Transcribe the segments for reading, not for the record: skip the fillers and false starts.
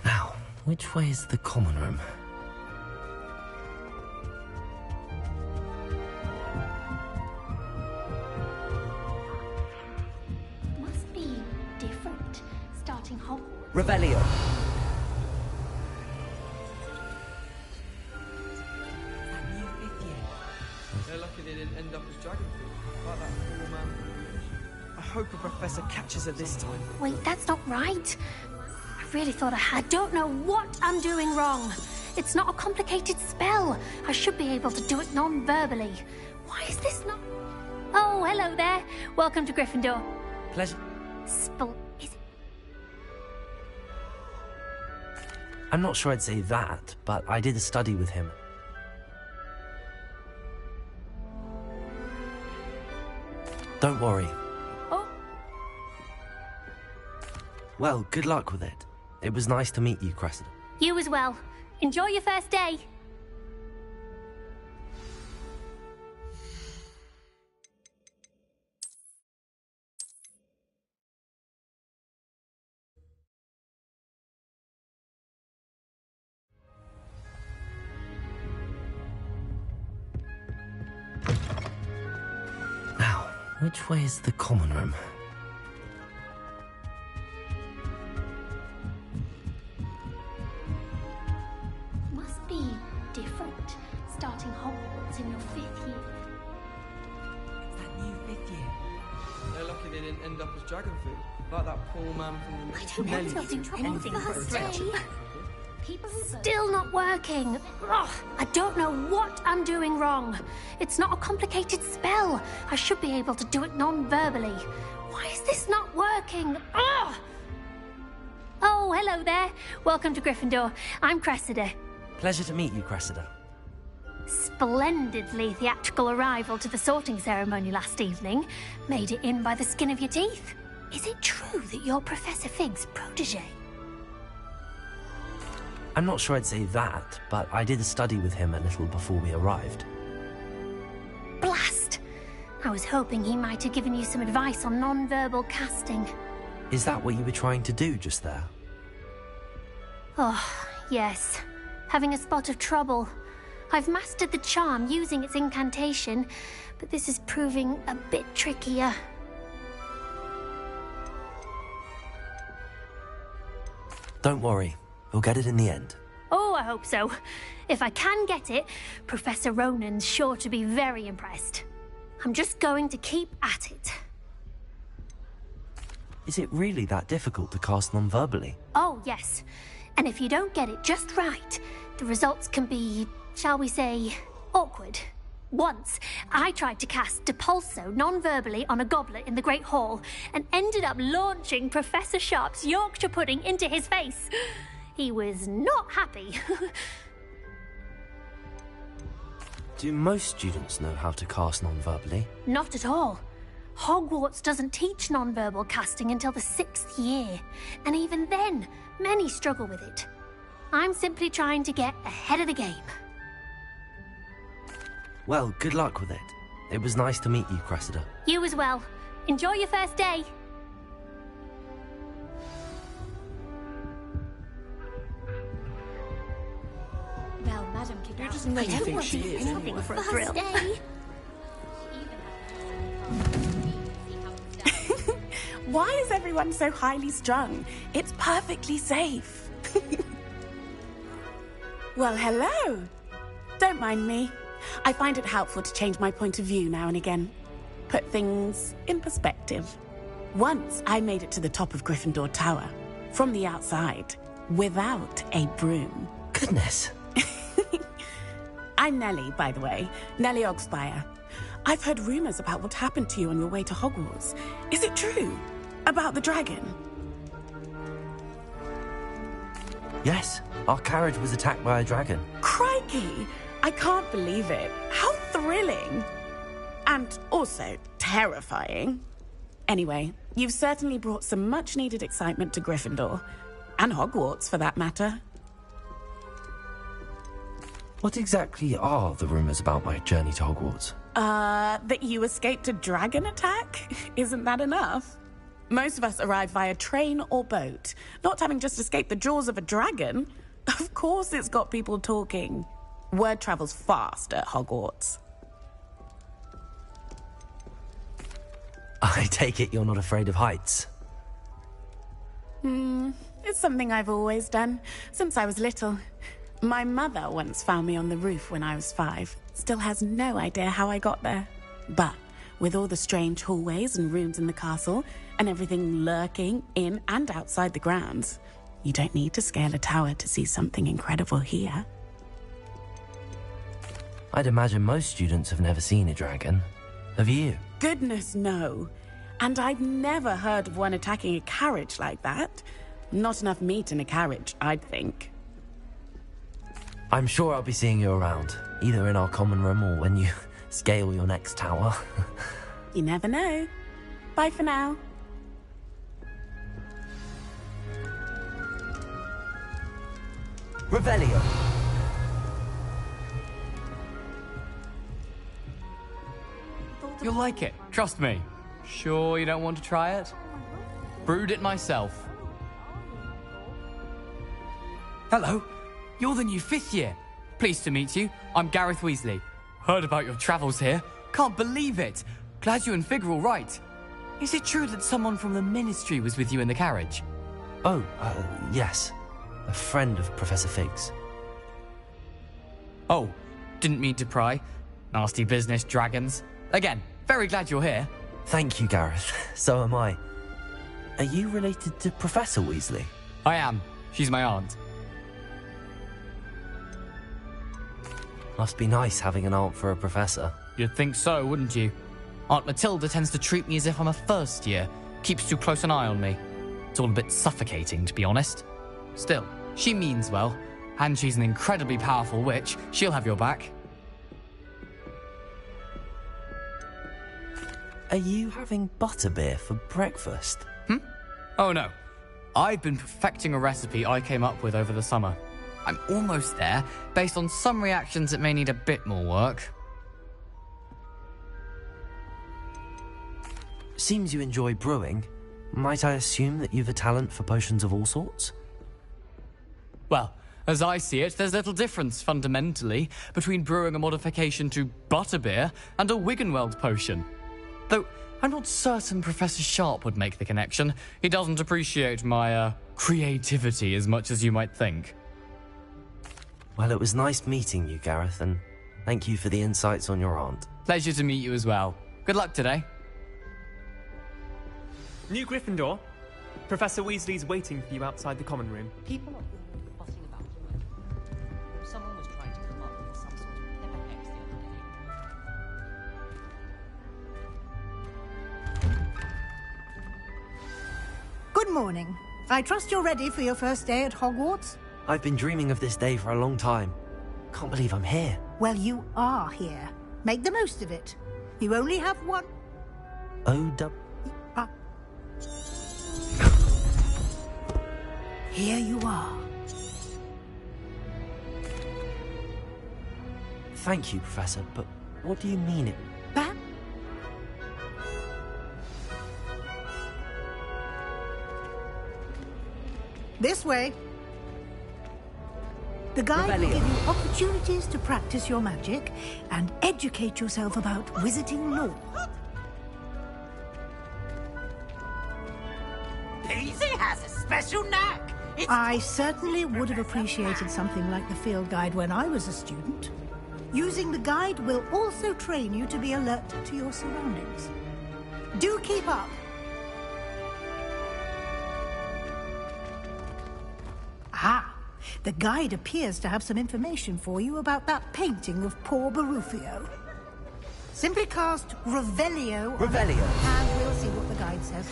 Now, which way is the common room? Must be different, starting Hogwarts. Revelio. They're lucky they didn't end up as dragon food, like that poor man from the village. I hope a professor catches her this time. Wait, that's not right. I really thought I don't know what I'm doing wrong. It's not a complicated spell. I should be able to do it non-verbally. Why is this not... Oh, hello there. Welcome to Gryffindor. Pleasure. Is it... I'm not sure I'd say that, but I did a study with him. Don't worry. Oh. Well, good luck with it. It was nice to meet you, Cressida. You as well. Enjoy your first day. Now, which way is the common room? Must be different, starting Hogwarts in your 5th year. That new 5th year. They're lucky they didn't end up as dragon food, like that poor man from the I don't know if they'll do anything for a Stretch. day. Still not working. Ugh, I don't know what I'm doing wrong. It's not a complicated spell. I should be able to do it non-verbally. Why is this not working? Ugh! Oh, hello there. Welcome to Gryffindor. I'm Cressida. Pleasure to meet you, Cressida. Splendidly theatrical arrival to the sorting ceremony last evening. Made it in by the skin of your teeth. Is it true that you're Professor Fig's protege? I'm not sure I'd say that, but I did a study with him a little before we arrived. Blast! I was hoping he might have given you some advice on non-verbal casting. Is that what you were trying to do just there? Oh, yes. Having a spot of trouble. I've mastered the charm using its incantation, but this is proving a bit trickier. Don't worry, we'll get it in the end. Oh, I hope so. If I can get it, Professor Ronan's sure to be very impressed. I'm just going to keep at it. Is it really that difficult to cast non-verbally? Oh, yes. And if you don't get it just right, the results can be, shall we say, awkward. Once, I tried to cast Depulso non-verbally on a goblet in the Great Hall and ended up launching Professor Sharp's Yorkshire pudding into his face. He was not happy. Do most students know how to cast non-verbally? Not at all. Hogwarts doesn't teach non-verbal casting until the 6th year, and even then, many struggle with it. I'm simply trying to get ahead of the game. Well, good luck with it. It was nice to meet you, Cressida. You as well. Enjoy your first day. Well, Madam You just never think she is. Anything for a thrill. Why is everyone so highly strung? It's perfectly safe. Well, hello. Don't mind me. I find it helpful to change my point of view now and again. Put things in perspective. Once I made it to the top of Gryffindor Tower, from the outside, without a broom. Goodness. I'm Nellie, by the way. Nellie Ogspire. I've heard rumors about what happened to you on your way to Hogwarts. Is it true? About the dragon? Yes, our carriage was attacked by a dragon. Crikey! I can't believe it. How thrilling! And also terrifying. Anyway, you've certainly brought some much-needed excitement to Gryffindor. And Hogwarts, for that matter. What exactly are the rumors about my journey to Hogwarts? That you escaped a dragon attack? Isn't that enough? Most of us arrive via train or boat, not having just escaped the jaws of a dragon. Of course it's got people talking. Word travels fast at Hogwarts. I take it you're not afraid of heights. It's something I've always done, since I was little. My mother once found me on the roof when I was 5. Still has no idea how I got there. But with all the strange hallways and rooms in the castle, and everything lurking in and outside the grounds, you don't need to scale a tower to see something incredible here. I'd imagine most students have never seen a dragon. Have you? Goodness, no. And I've never heard of one attacking a carriage like that. Not enough meat in a carriage, I'd think. I'm sure I'll be seeing you around, either in our common room or when you scale your next tower. You never know. Bye for now. Revelio! You'll like it, trust me. Sure you don't want to try it? Brewed it myself. Hello, you're the new 5th year. Pleased to meet you. I'm Gareth Weasley. Heard about your travels here. Can't believe it. Glad you and Fig are all right. Is it true that someone from the Ministry was with you in the carriage? Oh, yes. A friend of Professor Fig's. Oh, didn't mean to pry. Nasty business, dragons. Again, very glad you're here. Thank you, Gareth. So am I. Are you related to Professor Weasley? I am. She's my aunt. Must be nice having an aunt for a professor. You'd think so, wouldn't you? Aunt Matilda tends to treat me as if I'm a first year. Keeps too close an eye on me. It's all a bit suffocating, to be honest. Still, she means well. And she's an incredibly powerful witch. She'll have your back. Are you having butterbeer for breakfast? Oh no. I've been perfecting a recipe I came up with over the summer. I'm almost there, based on some reactions that may need a bit more work. Seems you enjoy brewing. Might I assume that you've a talent for potions of all sorts? Well, as I see it, there's little difference, fundamentally, between brewing a modification to butterbeer and a Wiggenweld potion. Though, I'm not certain Professor Sharp would make the connection. He doesn't appreciate my, creativity as much as you might think. Well, it was nice meeting you, Gareth, and thank you for the insights on your aunt. Pleasure to meet you as well. Good luck today. New Gryffindor. Professor Weasley's waiting for you outside the common room. People are fussing about you. Someone was trying to come up with some sort of clever hex the other day. Good morning. I trust you're ready for your first day at Hogwarts? I've been dreaming of this day for a long time. Can't believe I'm here. Well, you are here. Make the most of it. You only have one. Here you are. Thank you, Professor, but what do you mean it... That? This way. The guide will give you opportunities to practice your magic and educate yourself about wizarding lore. Daisy has a special knack. I certainly would have appreciated something like the field guide when I was a student. Using the guide will also train you to be alert to your surroundings. Do keep up. Ah, the guide appears to have some information for you about that painting of poor Barufio. Simply cast Revelio. Revelio. And we'll see what the guide says.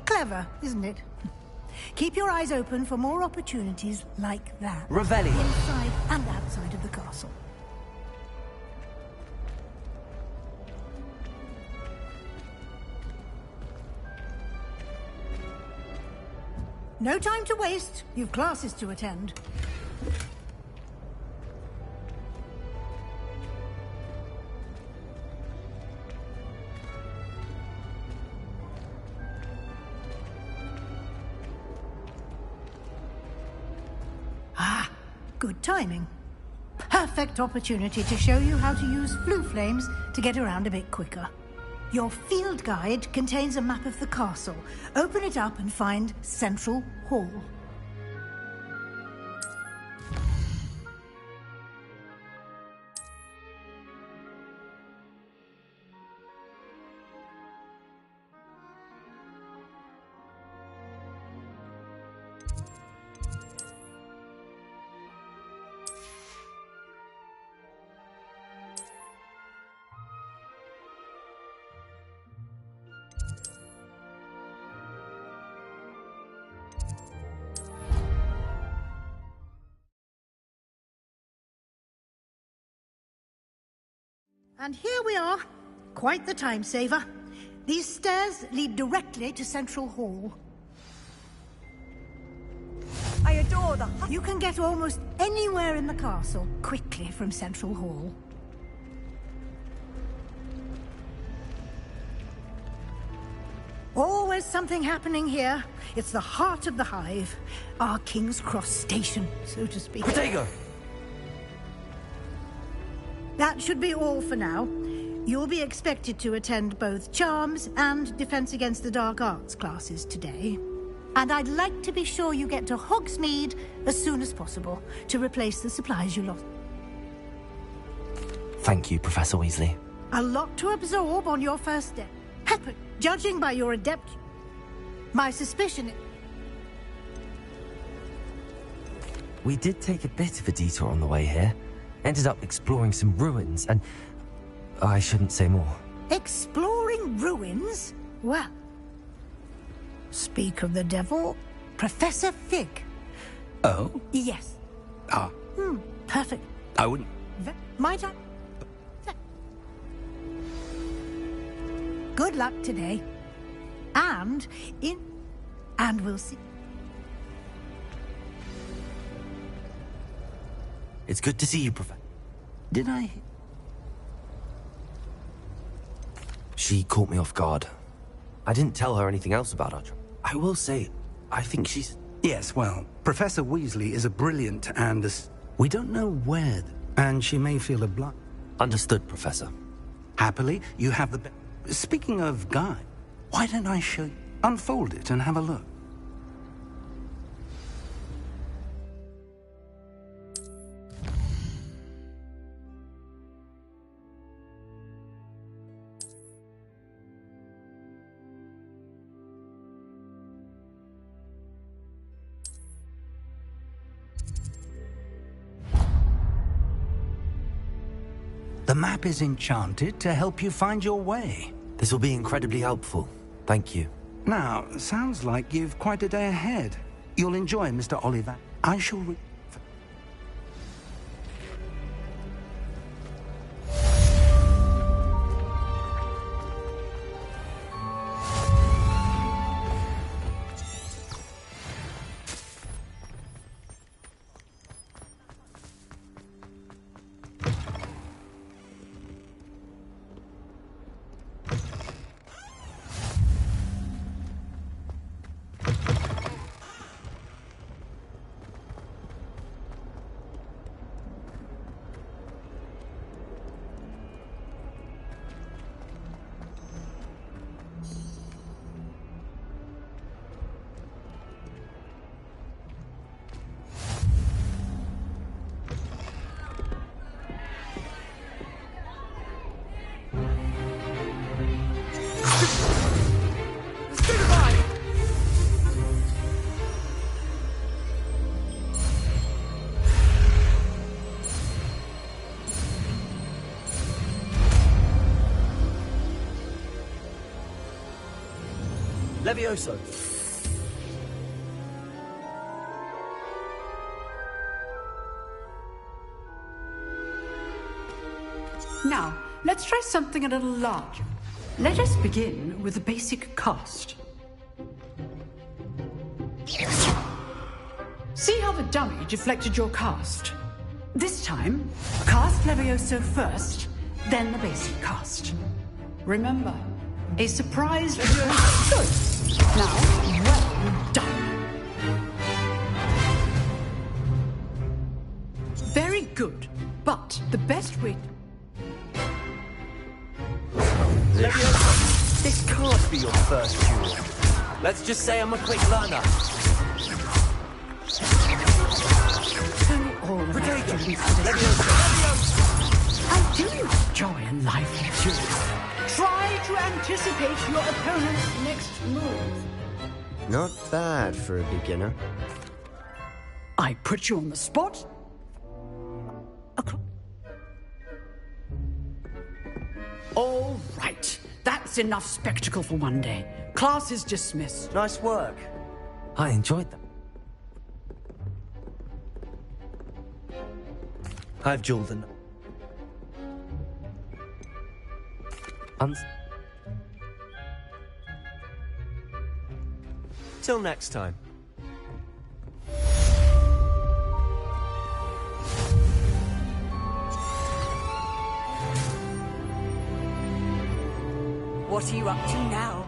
Clever, isn't it? Keep your eyes open for more opportunities like that. Revelio. Inside and outside of the castle. No time to waste. You've classes to attend. Ah, good timing. Perfect opportunity to show you how to use flue flames to get around a bit quicker. Your field guide contains a map of the castle. Open it up and find Central Hall. And here we are. Quite the time saver. These stairs lead directly to Central Hall. I adore the... You can get almost anywhere in the castle quickly from Central Hall. Always something happening here. It's the heart of the hive. Our King's Cross station, so to speak. Protego! That should be all for now. You'll be expected to attend both Charms and Defense Against the Dark Arts classes today. And I'd like to be sure you get to Hogsmeade as soon as possible to replace the supplies you lost. Thank you, Professor Weasley. A lot to absorb on your first day. But judging by your adept... My suspicion is... We did take a bit of a detour on the way here. Ended up exploring some ruins and... I shouldn't say more. Exploring ruins? Well... Speak of the devil, Professor Fig. Oh? Yes. Ah. Perfect. I wouldn't... Might I? Good luck today. And we'll see. It's good to see you, Professor. Did I... She caught me off guard. I didn't tell her anything else about her. I will say, I think she's... Yes, well, Professor Weasley is a brilliant and... We don't know where, and she may feel obliged. Understood, Professor. Happily, you have the... Speaking of guide, why don't I show you? Unfold it and have a look. The map is enchanted to help you find your way. This will be incredibly helpful. Thank you. Now, sounds like you've quite a day ahead. You'll enjoy Mr. Oliver. I shall... Levioso. Now, let's try something a little larger. Let us begin with the basic cast. See how the dummy deflected your cast? This time, cast Levioso first, then the basic cast. Remember, a surprise Levioso. Good. Now, well done. Very good, but the best way... This can't be your first duel. Let's just say I'm a quick learner. I do enjoy a lively duel. Try to anticipate your opponent's next move. Not bad for a beginner. I put you on the spot. All right. That's enough spectacle for one day. Class is dismissed. Nice work. I enjoyed them. I've dueled them. Till next time. What are you up to now?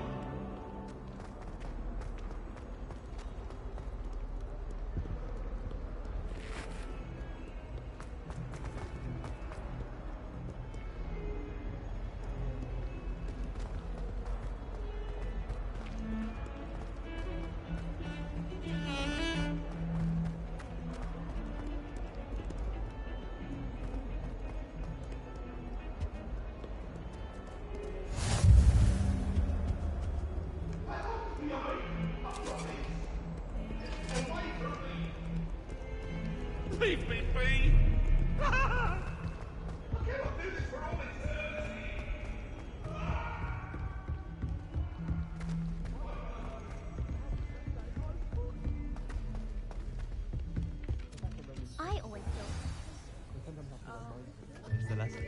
Leave me be! I cannot do this for all eternity! I always It's the lesson.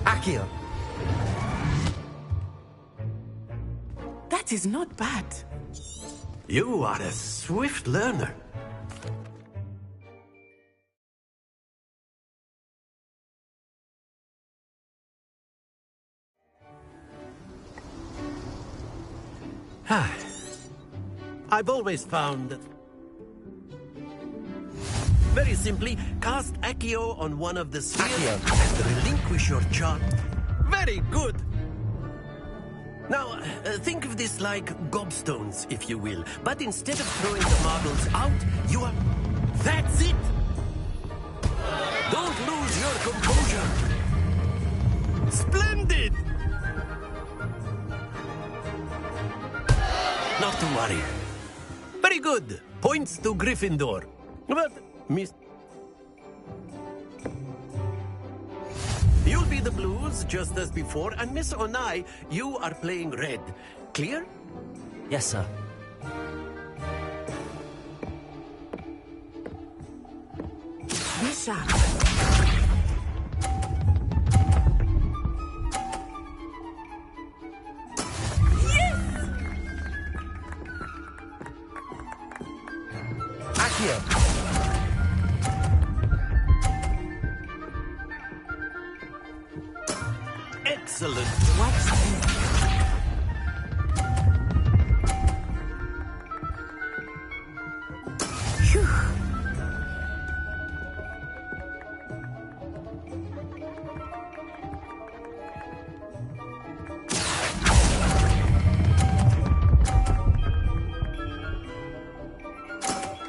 Akio! That is not bad. You are a swift learner. I've always found that... Very simply, cast Accio on one of the spheres and relinquish your charge. Very good! Now, think of this like gobstones, if you will. But instead of throwing the marbles out, you are... That's it! Don't lose your composure! Splendid! Not to worry. Very good. Points to Gryffindor. But, Miss... You'll be the blues, just as before, and Miss Onai, you are playing red. Clear? Yes, sir. Misha. Akio! Excellent.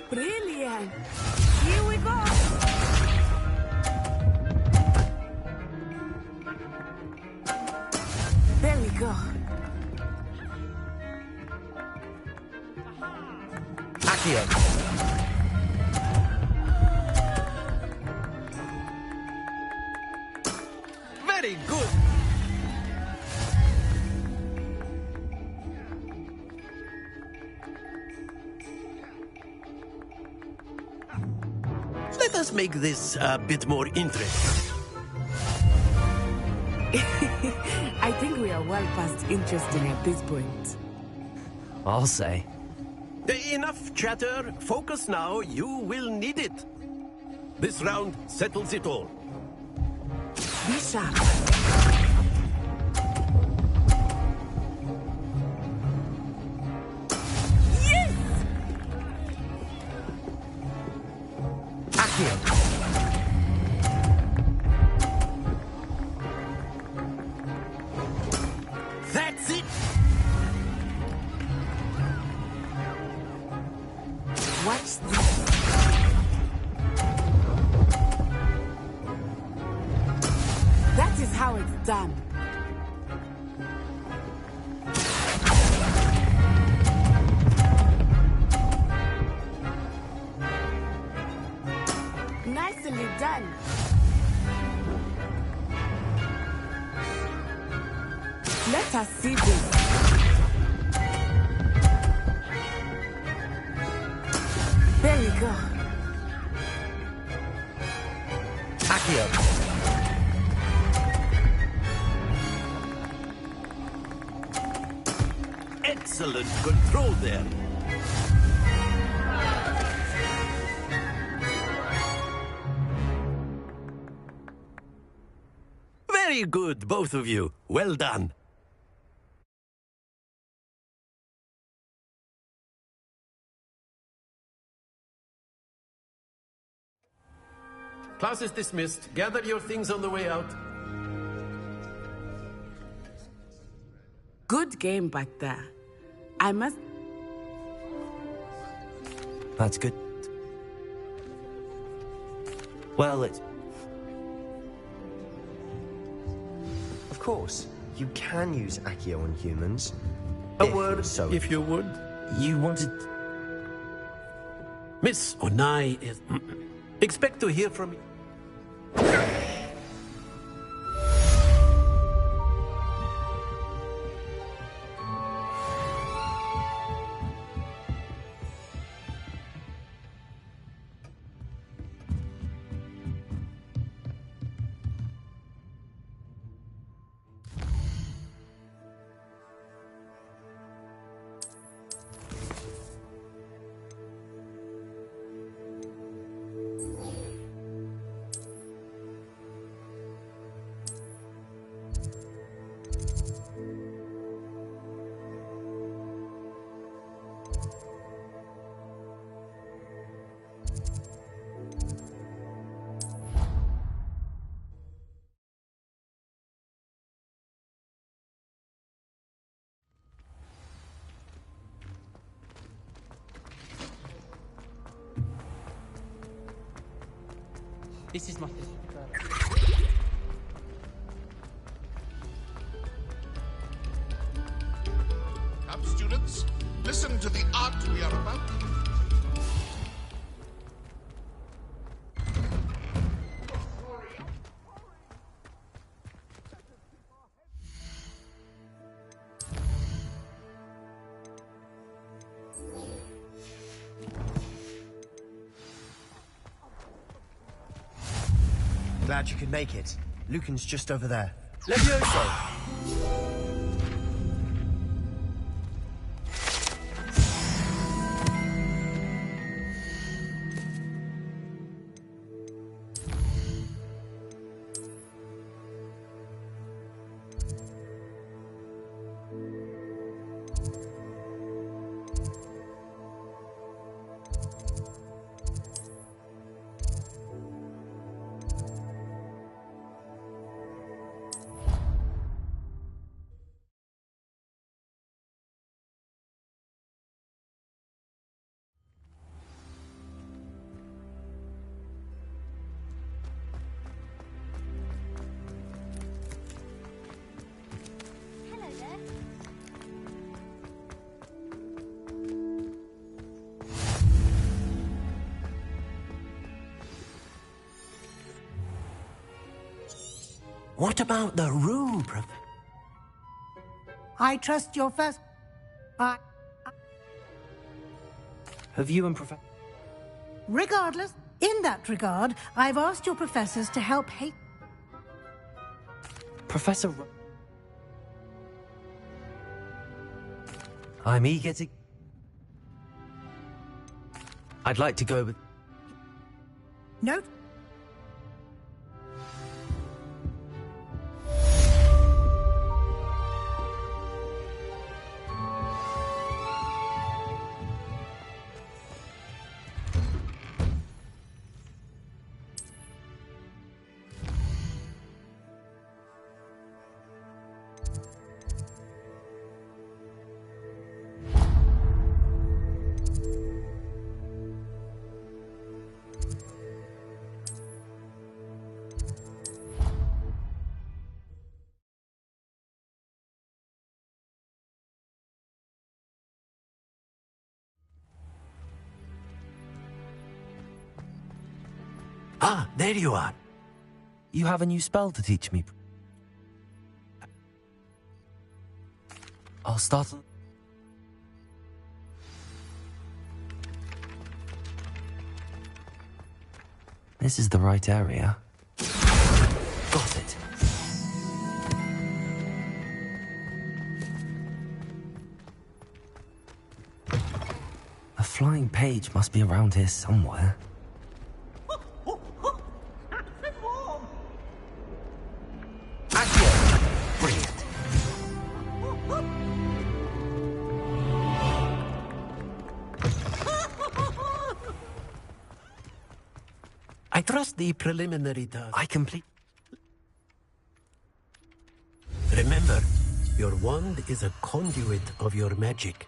Brilliant. Here we go. There we go. Akio! Very good. Let us make this a bit more interesting. I think we are well past interesting at this point. I'll say. Enough chatter. Focus now. You will need it. This round settles it all. Be sharp. Yes! Accio. That's it. Watch this. That is how it's done. Nicely done. Let us see this. There we go. Accio. Excellent control there. Very good, both of you. Well done. Class is dismissed. Gather your things on the way out. Good game back there. I must... That's good. Well, it's... Of course, you can use Accio on humans. A word, if you would. You wanted... Miss Onai is... Expect to hear from me. This is my favorite. Come, students, listen to the art we are about. Glad you could make it. Lucan's just over there. Levioso! What about the room, Professor? I trust your first... Have you and Professor... Regardless, In that regard, I've asked your professors to help Professor... I'm eager to... I'd like to go with... No. Ah, there you are. You have a new spell to teach me. I'll start... This is the right area. Got it. A flying page must be around here somewhere. I trust the preliminary task. I complete... Remember, your wand is a conduit of your magic.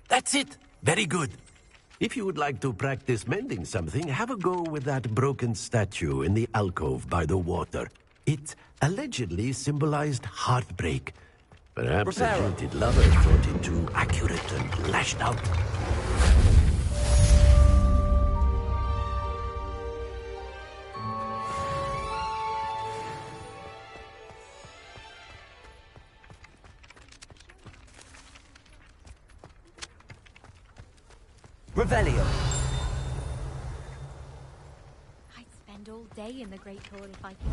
That's it! Very good. If you would like to practice mending something, have a go with that broken statue in the alcove by the water. It allegedly symbolized heartbreak. Perhaps a jilted lover thought it too accurate and lashed out. Revelio. I'd spend all day in the Great Hall if I could.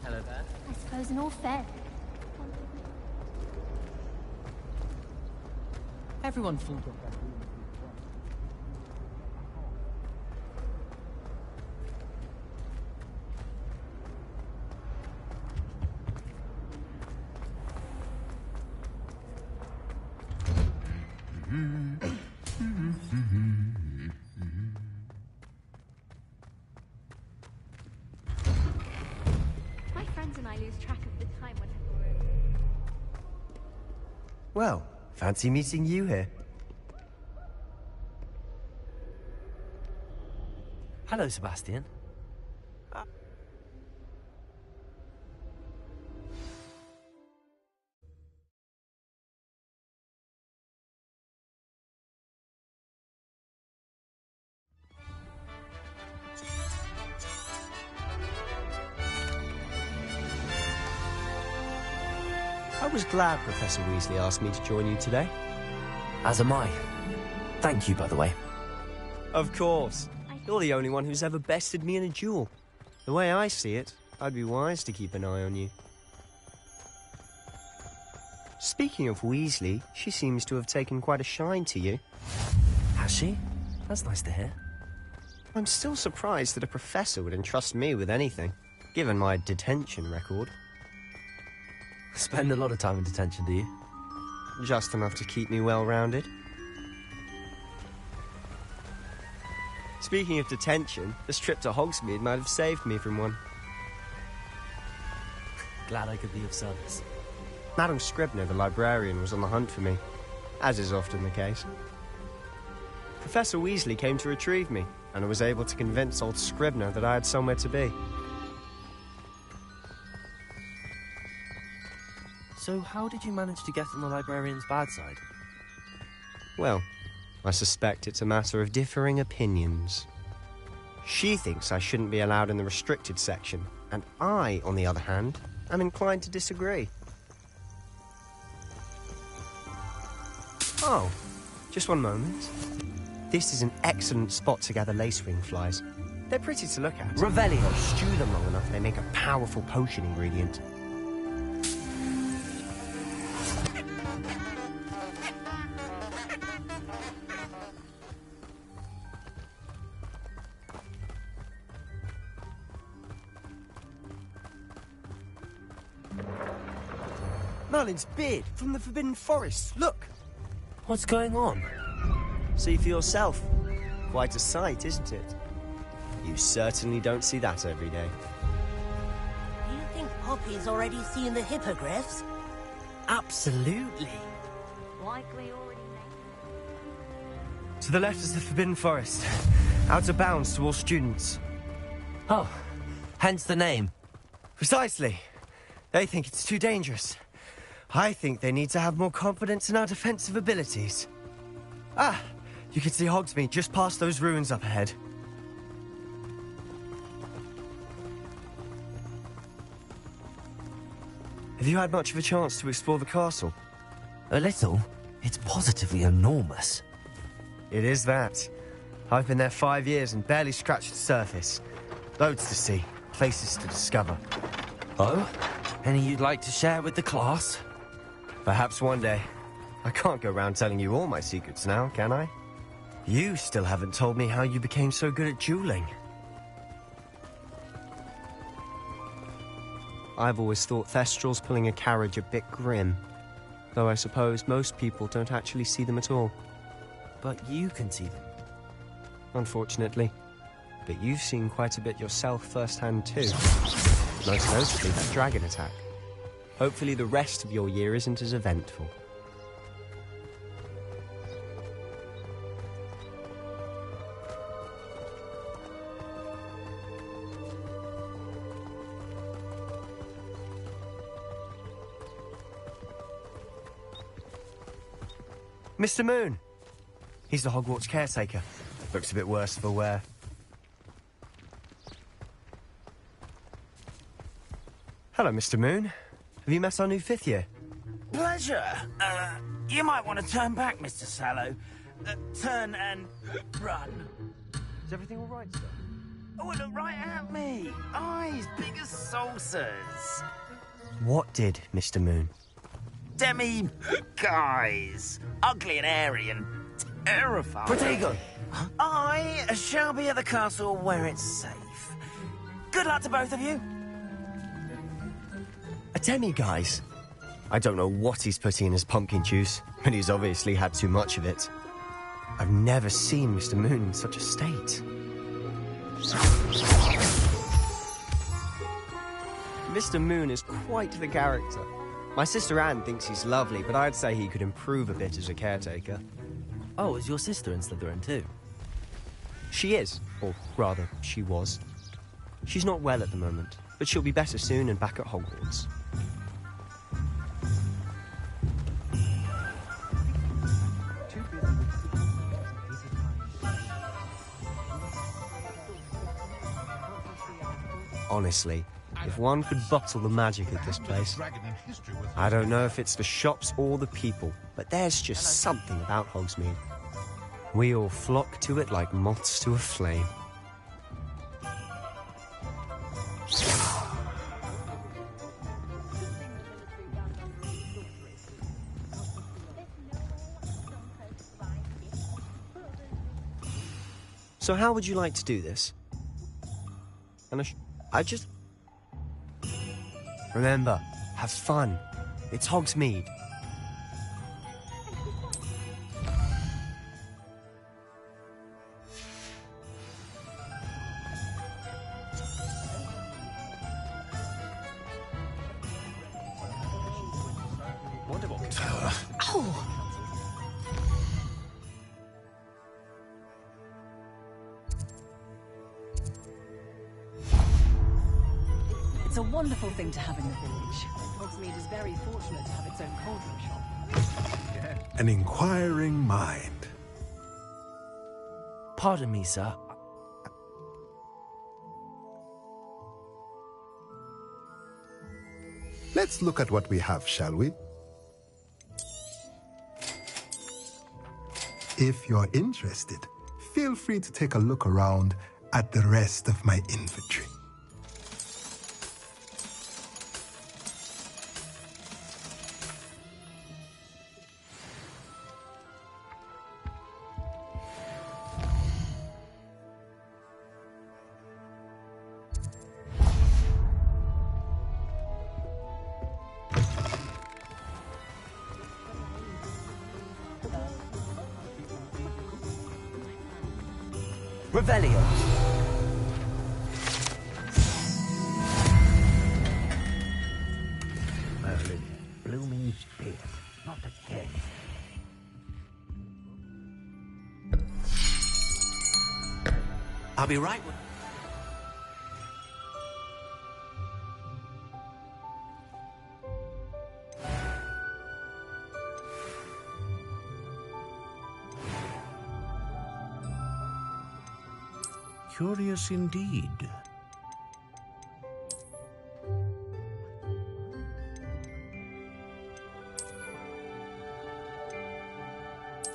I suppose in all fair. Everyone filled up that room. My friends and I lose track of the time whenever we're... Well, fancy meeting you here. Hello, Sebastian. I was glad Professor Weasley asked me to join you today. As am I. Thank you, by the way. Of course. I You're the only one who's ever bested me in a duel. The way I see it, I'd be wise to keep an eye on you. Speaking of Weasley, she seems to have taken quite a shine to you. Has she? That's nice to hear. I'm still surprised that a professor would entrust me with anything, given my detention record. Spend a lot of time in detention, do you? Just enough to keep me well-rounded. Speaking of detention, this trip to Hogsmeade might have saved me from one. Glad I could be of service. Madam Scribner, the librarian, was on the hunt for me, as is often the case. Professor Weasley came to retrieve me, and I was able to convince old Scribner that I had somewhere to be. So how did you manage to get on the librarian's bad side? Well, I suspect it's a matter of differing opinions. She thinks I shouldn't be allowed in the restricted section, and I, on the other hand, am inclined to disagree. Oh, just one moment. This is an excellent spot to gather lacewing flies. They're pretty to look at. Revelio. Stew them long enough, they make a powerful potion ingredient. Merlin's beard from the Forbidden Forest. Look! What's going on? See for yourself. Quite a sight, isn't it? You certainly don't see that every day. Do you think Poppy's already seen the hippogriffs? Absolutely. Likely already made. To the left is the Forbidden Forest. Out of bounds to all students. Oh, hence the name. Precisely. They think it's too dangerous. I think they need to have more confidence in our defensive abilities. Ah, you can see Hogsmeade just past those ruins up ahead. Have you had much of a chance to explore the castle? A little. It's positively enormous. It is that. I've been there 5 years and barely scratched the surface. Loads to see, places to discover. Oh? Any you'd like to share with the class? Perhaps one day. I can't go around telling you all my secrets now, can I? You still haven't told me how you became so good at dueling. I've always thought Thestrals pulling a carriage a bit grim. Though I suppose most people don't actually see them at all. But you can see them. Unfortunately. But you've seen quite a bit yourself firsthand too. Most notably that dragon attack. Hopefully the rest of your year isn't as eventful. Mr. Moon! He's the Hogwarts caretaker. Looks a bit worse for wear. Hello, Mr. Moon. Have you met our new 5th year? Pleasure. You might want to turn back, Mr. Sallow. Turn and run. Is everything all right, sir? Oh, look right at me. Eyes big as saucers. What did, Mr. Moon? Guys. Ugly and hairy and terrifying. Protego! I shall be at the castle where it's safe. Good luck to both of you. A demi-guise? I don't know what he's putting in his pumpkin juice, but he's obviously had too much of it. I've never seen Mr. Moon in such a state. Mr. Moon is quite the character. My sister Anne thinks he's lovely, but I'd say he could improve a bit as a caretaker. Oh, is your sister in Slytherin too? She is, or rather, she was. She's not well at the moment, but she'll be better soon and back at Hogwarts. Honestly, if one could bottle the magic of this place. I don't know if it's the shops or the people, but there's just something about Hogsmeade. We all flock to it like moths to a flame. So how would you like to do this? And I just... Remember, have fun. It's Hogsmeade. Oh! It's a wonderful thing to have in the village. Hogsmeade is very fortunate to have its own cauldron shop. An inquiring mind. Pardon me, sir. Let's look at what we have, shall we? If you're interested, feel free to take a look around at the rest of my inventory. Revelio. Merlin, blooming spear, not again. I'll be right. Curious indeed.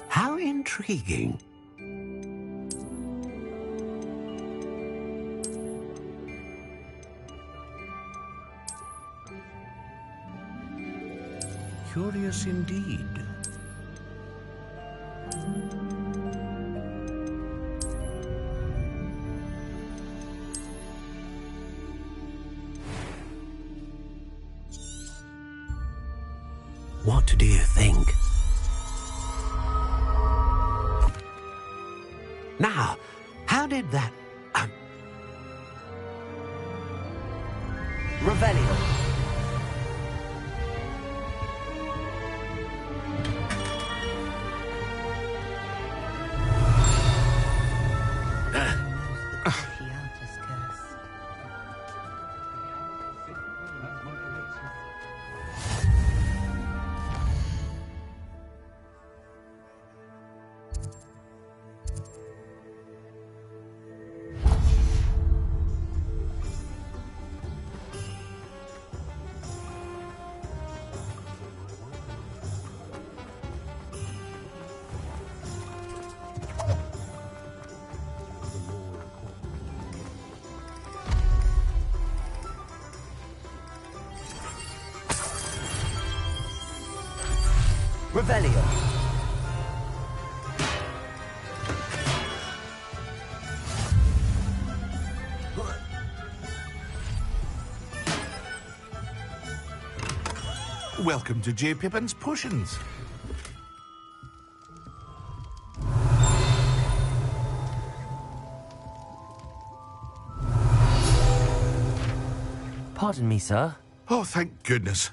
How intriguing. Curious indeed. What do you think? Now, how did that... Revelio. Revelio. Welcome to J. Pippin's Potions. Pardon me, sir. Oh, thank goodness.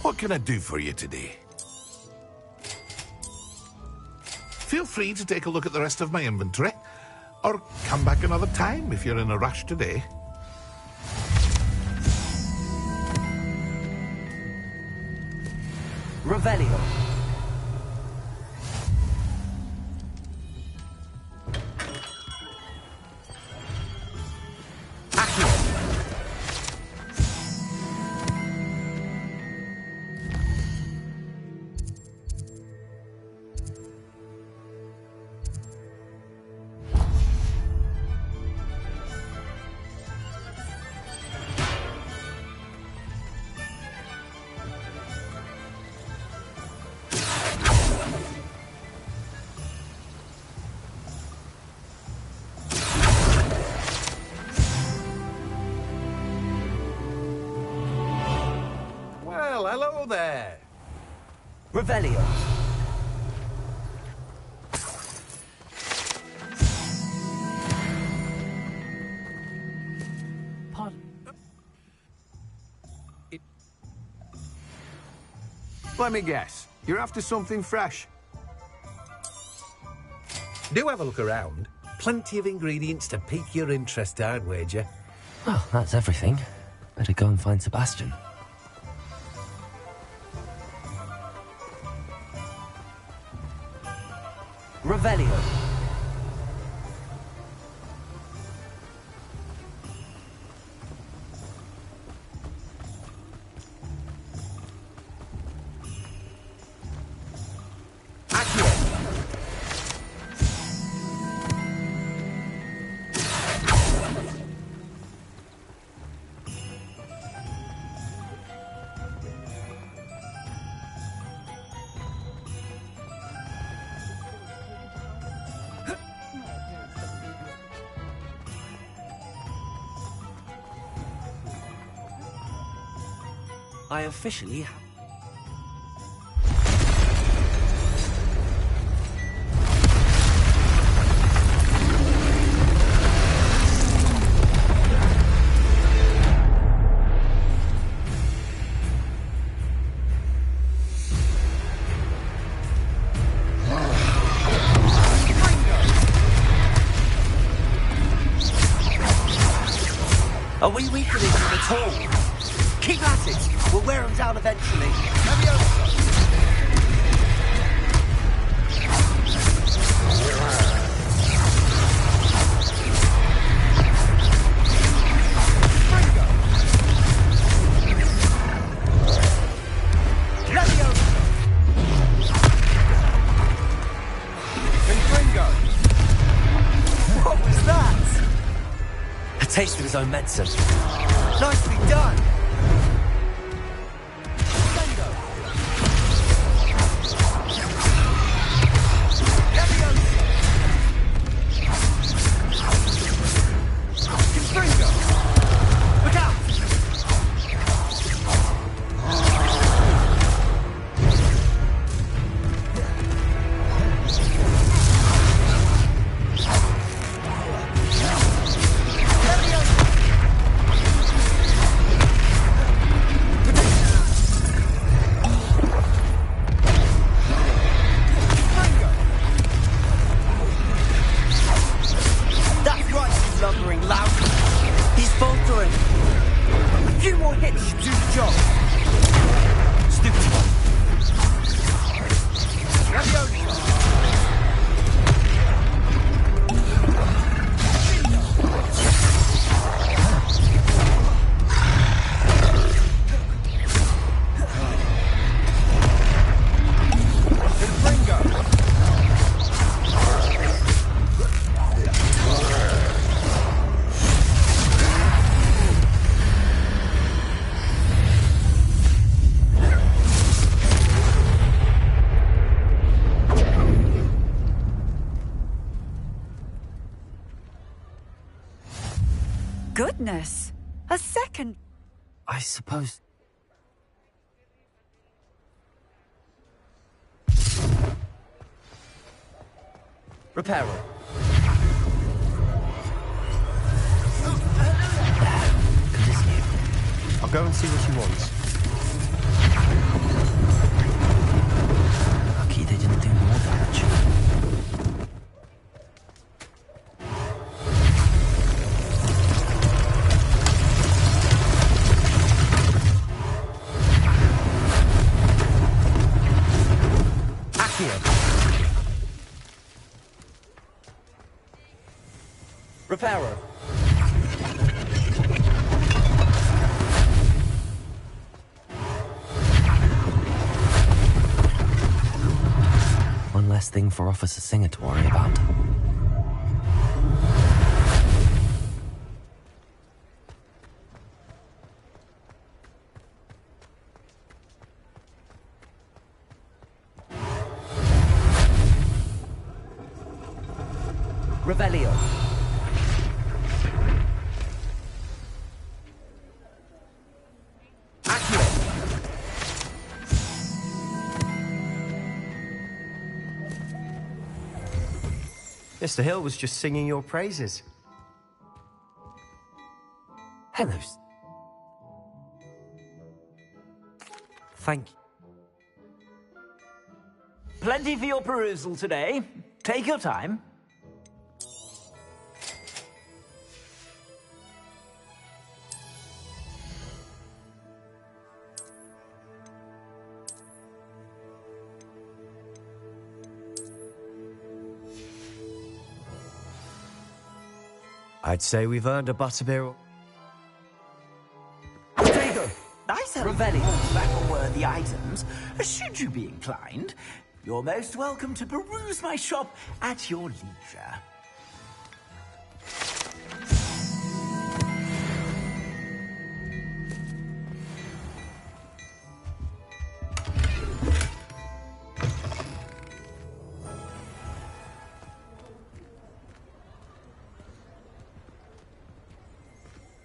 What can I do for you today? Feel free to take a look at the rest of my inventory, or come back another time if you're in a rush today. Revelio. Hello there. Revelio. Pardon? Let me guess. You're after something fresh. Do have a look around. Plenty of ingredients to pique your interest, I'd wager. Well, that's everything. Better go and find Sebastian. Revelio. I officially have... Are we weakening them at all? Keep at it! We'll wear them down eventually. What was that? A taste of his own medicine. Nicely done! Goodness! A second... I suppose... Reparo. I'll go and see what she wants. Lucky they didn't do more damage. Reparo. One less thing for Officer Singer to worry about. Revelio. Mr. Hill was just singing your praises. Hello. Thank you. Plenty for your perusal today. Take your time. I'd say we've earned a butterbeer. Potato! I sell valuable battle-worthy items. Should you be inclined, you're most welcome to peruse my shop at your leisure.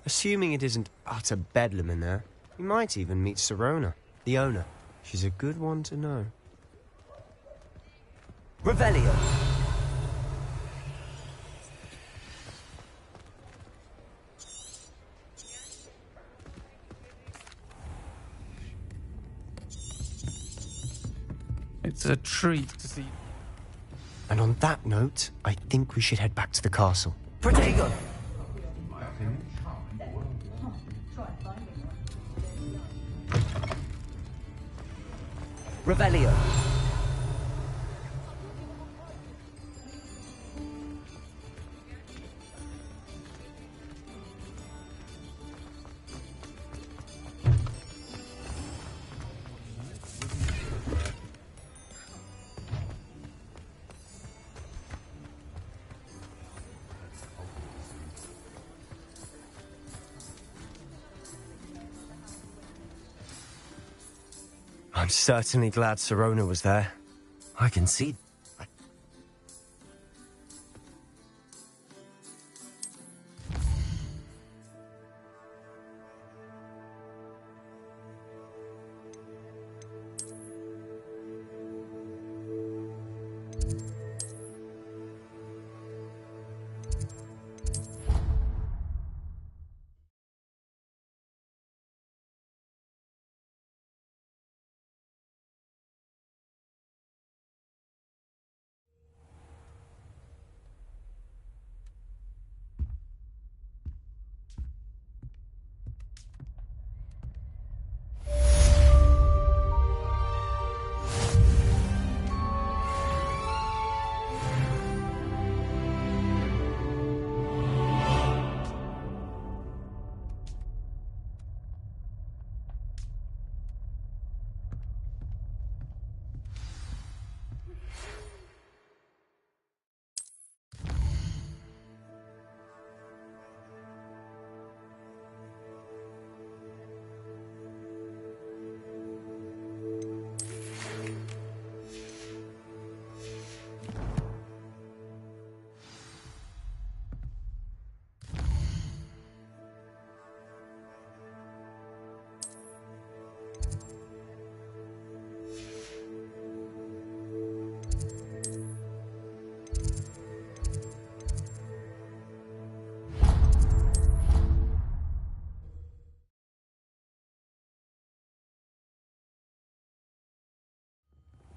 Assuming it isn't utter bedlam in there, you might even meet Sirona, the owner. She's a good one to know. Revelio. It's a treat to see. And on that note, I think we should head back to the castle. Protego. Revelio. I'm certainly glad Sirona was there. I can see.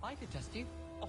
I could test you. Oh.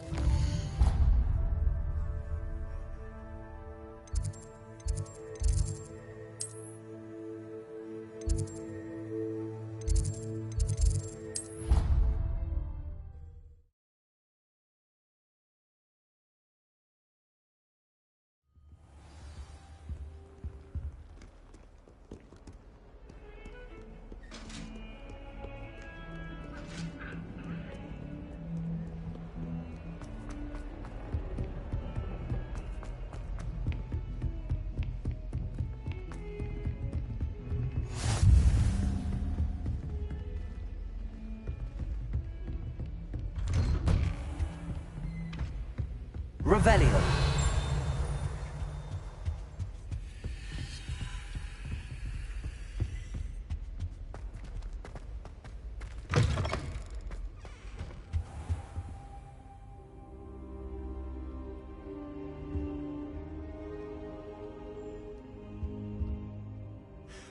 Revelio.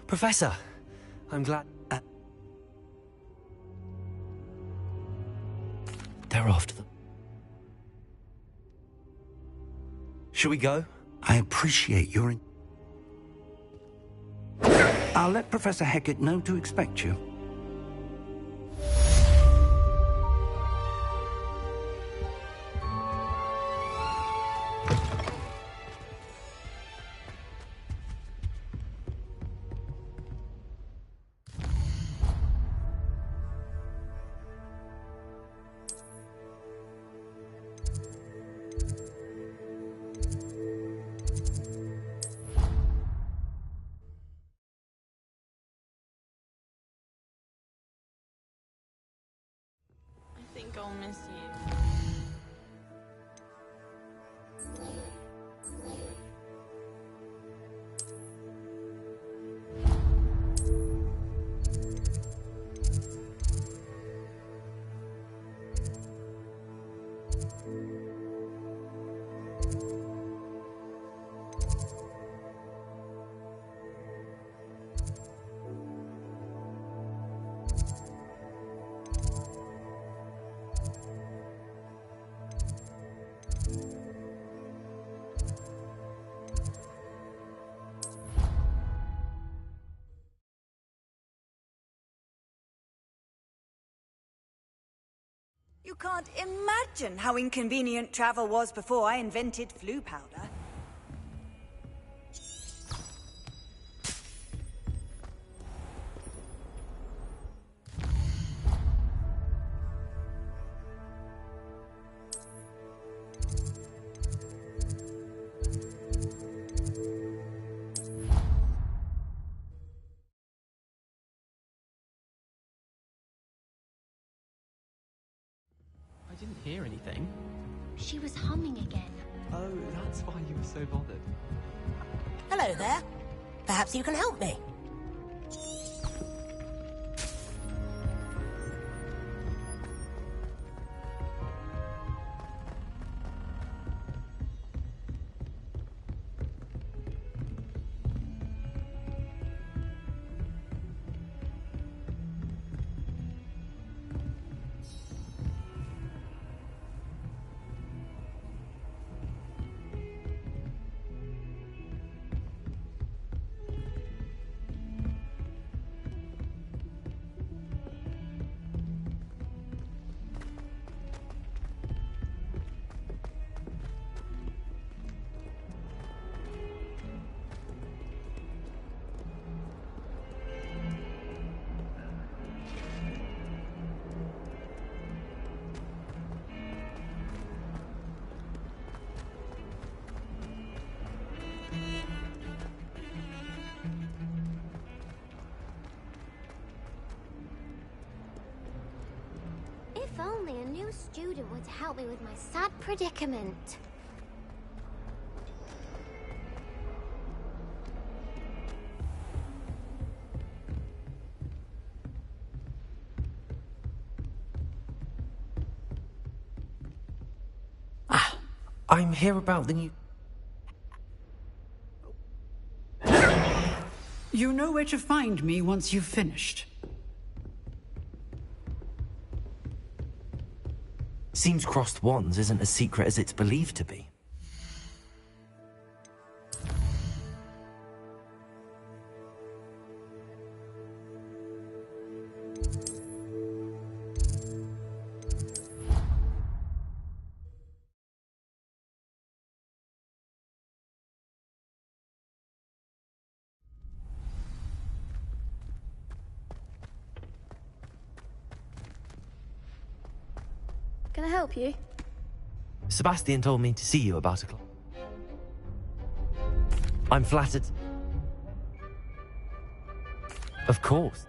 Professor, I'm glad... They're after them. Shall we go? I appreciate your... I'll let Professor Hecat know to expect you. I think I'll miss you. You can't imagine how inconvenient travel was before I invented flu powder. I didn't hear anything. She was humming again. Oh, that's why you were so bothered. Hello there. Perhaps you can help me. If only a new student were to help me with my sad predicament. I'm here about the new... You know where to find me once you've finished. Seems crossed wands isn't as secret as it's believed to be. Can I help you? Sebastian told me to see you about a clock. I'm flattered. Of course.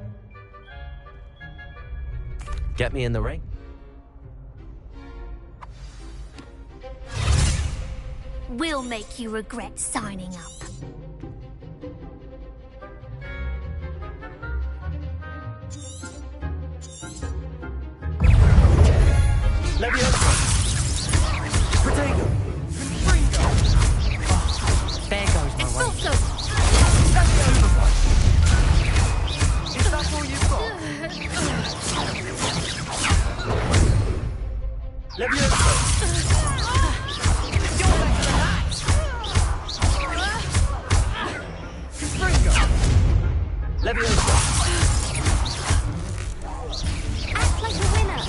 Get me in the ring. We'll make you regret signing up. Leviosa! Protego! There goes my way. Expulso! Act like a winner.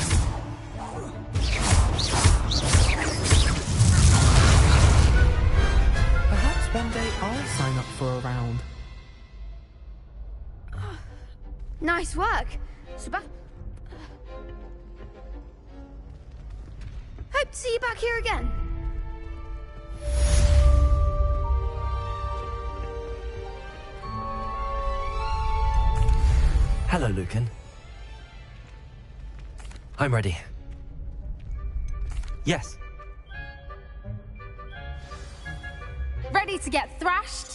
Perhaps one day I'll sign up for a round. Nice work. Hope to see you back here again. Hello, Lucan. I'm ready. Yes. Ready to get thrashed?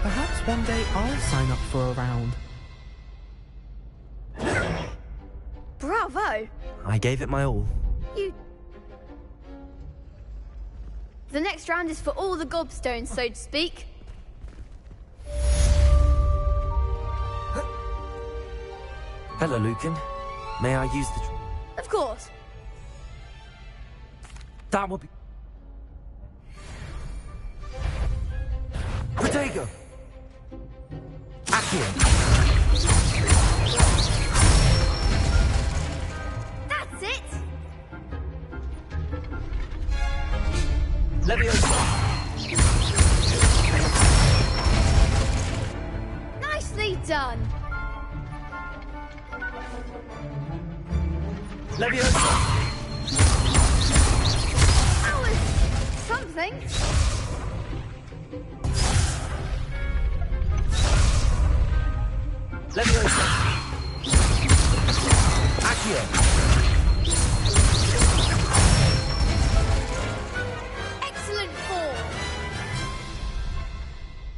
Perhaps one day I'll sign up for a round. Bravo! I gave it my all. The next round is for all the gobstones, so to speak. Hello, Lucan. May I use the... Of course. That would be... Protego! Accio! That's it! Leviosa! Nicely done! Leviosa! That was something. Leviosa! Accio! Excellent form.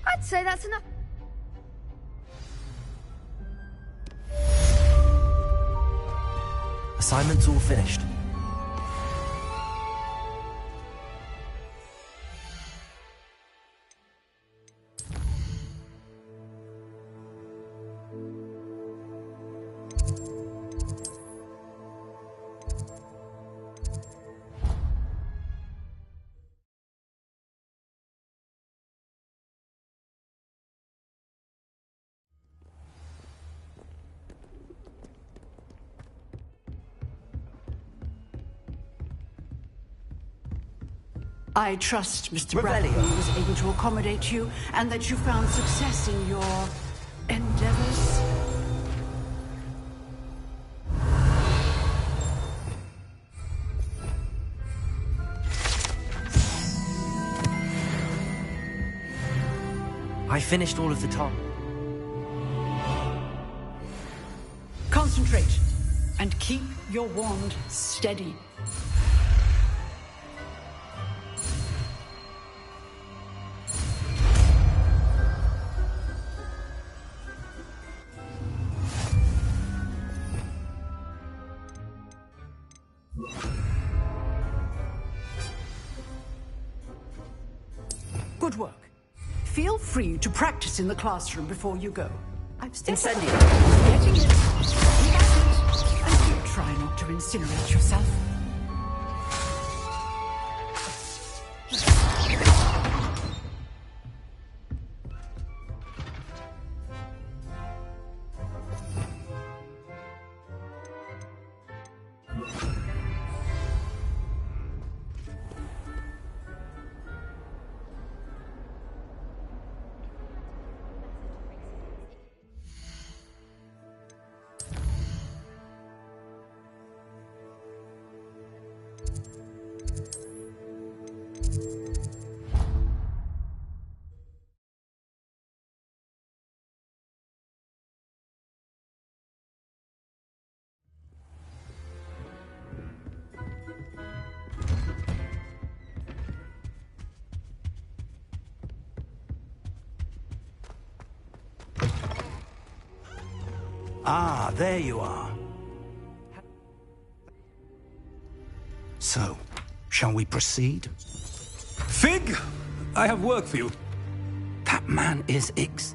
I'd say that's enough. Assignment's all finished. I trust Mr. Bradley was able to accommodate you and that you found success in your endeavors. I finished all of the tasks. Concentrate and keep your wand steady. Good work. Feel free to practice in the classroom before you go. I've still Incendio. Getting it. And you try not to incinerate yourself. Ah, there you are. So, shall we proceed? Fig, I have work for you. That man is Ix.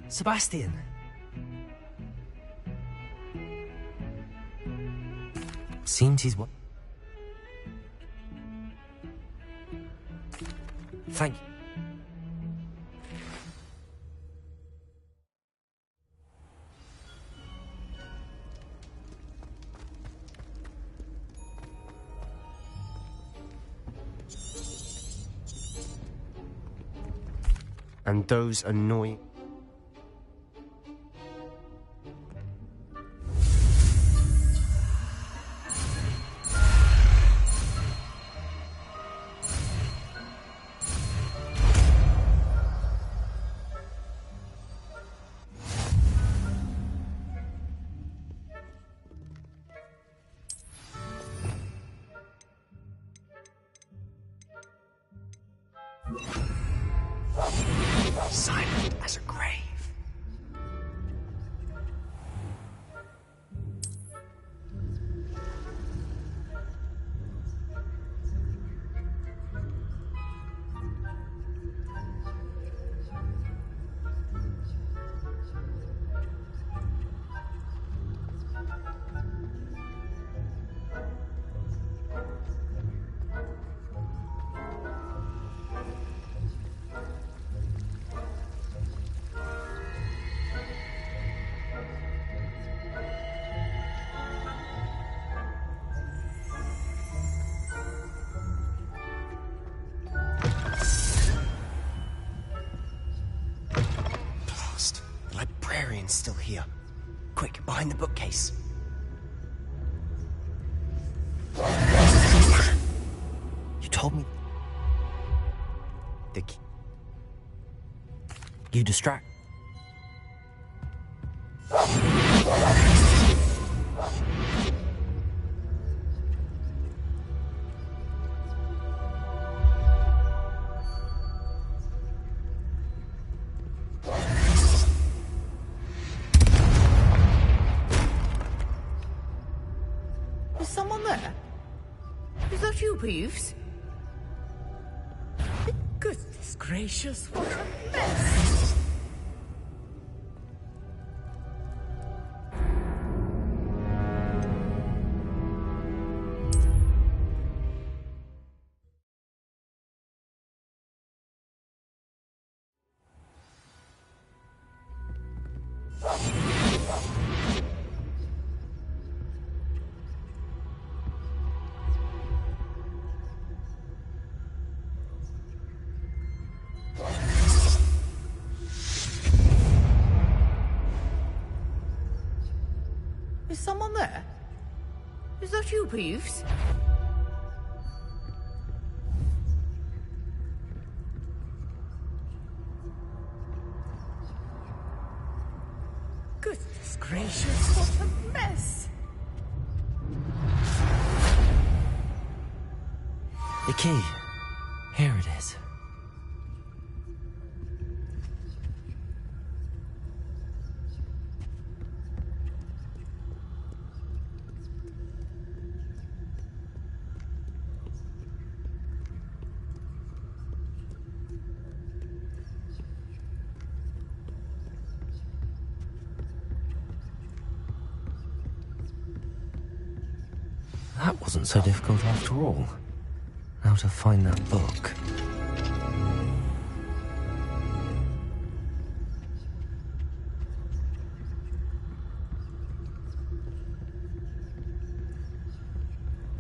Sebastian. Seems he's what? Thank you. And those annoying... Silent as a grave. Still here. Quick, behind the bookcase. You told me. The key. You distract. Is someone there? Is that you, Peeves? Goodness gracious, what a mess! Is someone there? Is that you, Peeves? Goodness gracious, what a mess! The key. Here it is. That wasn't so difficult after all. How to find that book.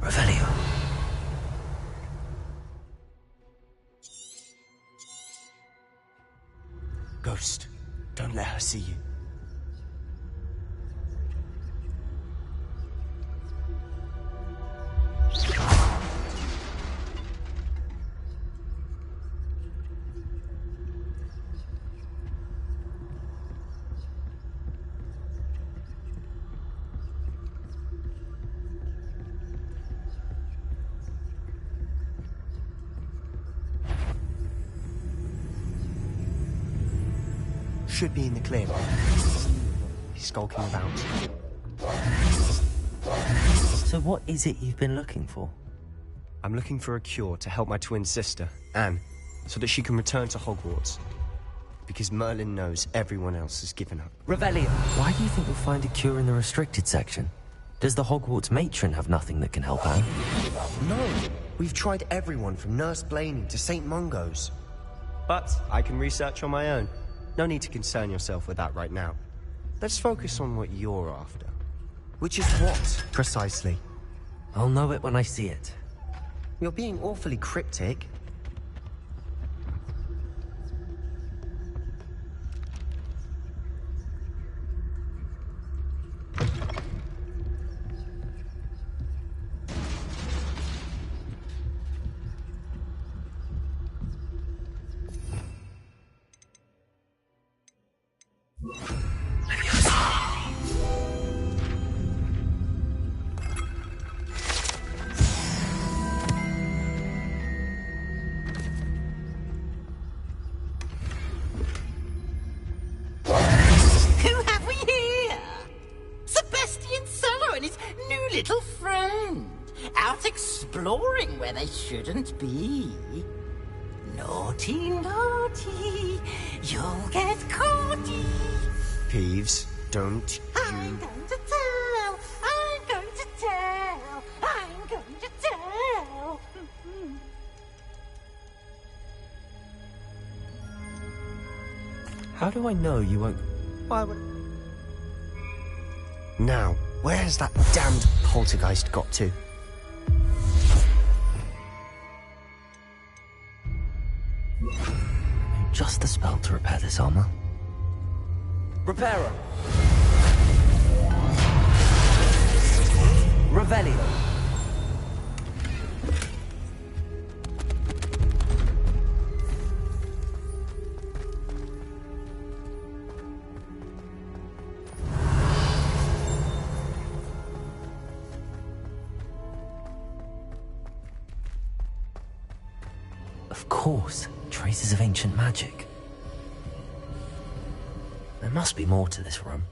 Revelio. Ghost, don't let her see you. Should be in the clear. He's skulking about. So what is it you've been looking for? I'm looking for a cure to help my twin sister, Anne, so that she can return to Hogwarts. Because Merlin knows everyone else has given up. Revelio! Why do you think you'll find a cure in the restricted section? Does the Hogwarts matron have nothing that can help Anne? No! We've tried everyone from Nurse Blaney to St. Mungo's. But I can research on my own. No need to concern yourself with that right now. Let's focus on what you're after. Which is what, precisely? I'll know it when I see it. You're being awfully cryptic. Exploring where they shouldn't be. Naughty, naughty, you'll get caughty. Peeves, don't I'm going to tell, I'm going to tell, I'm going to tell. How do I know you won't... Why would... Now, where's that damned poltergeist got to? Just the spell to repair this armor. Reparo. Revelio. Of course, traces of ancient magic. There must be more to this room.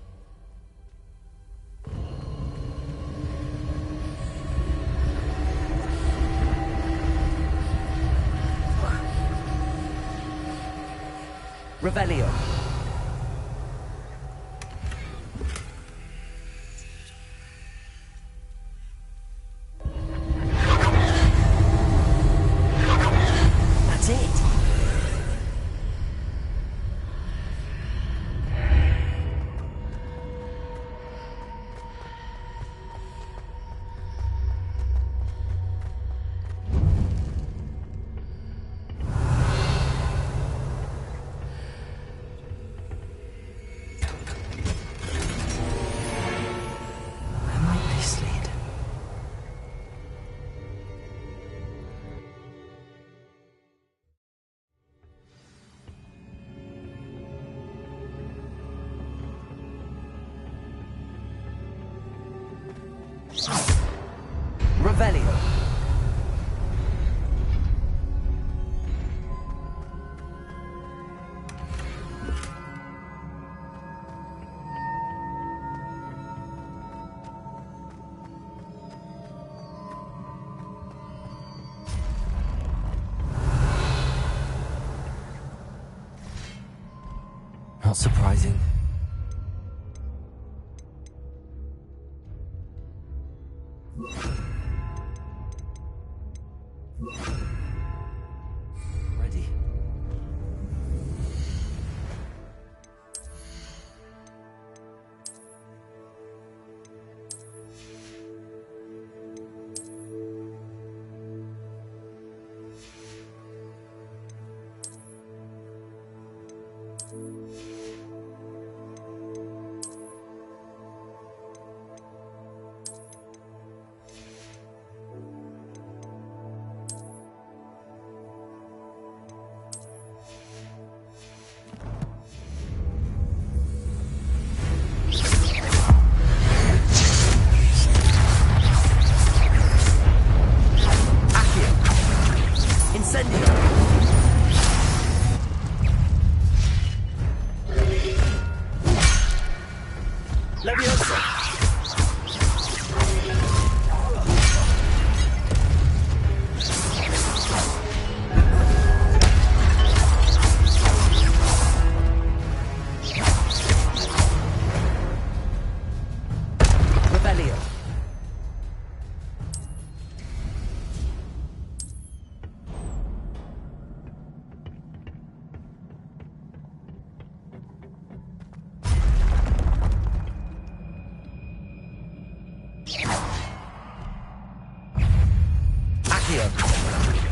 Revelio. That's it. not surprising. Ready.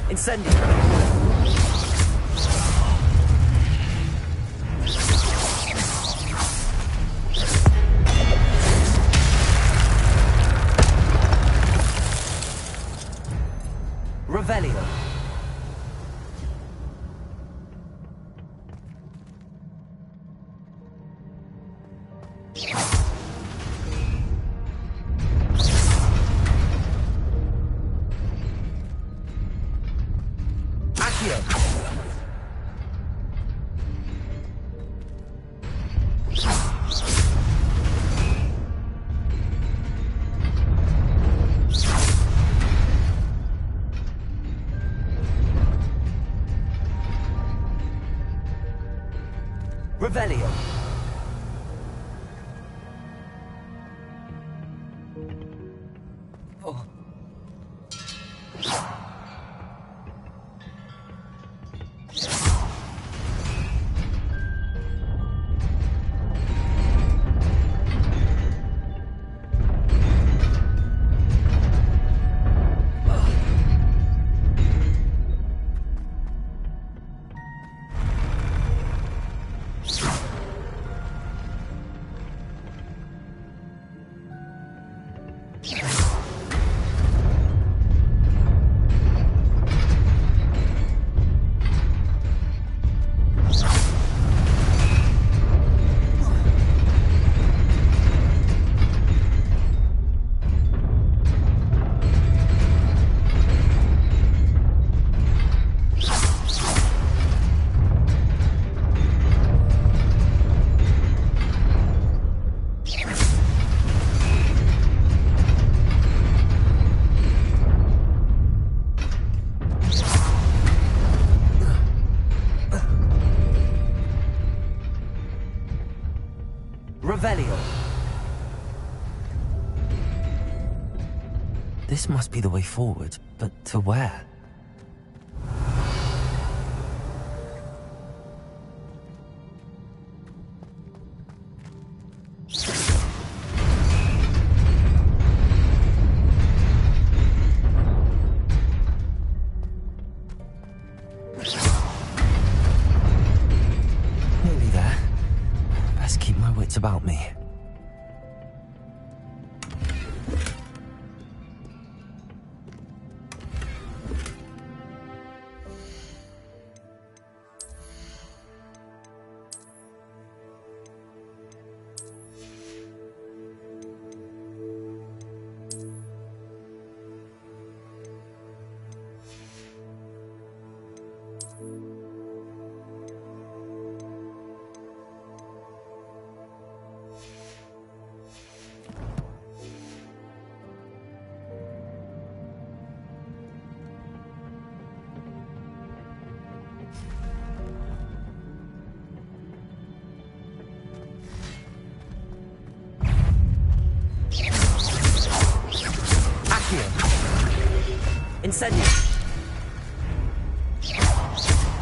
Incendio! Revelio. Revelio. Oh. Revelio. This must be the way forward, but to where? Nearly there. Best keep my wits about me. Incendio!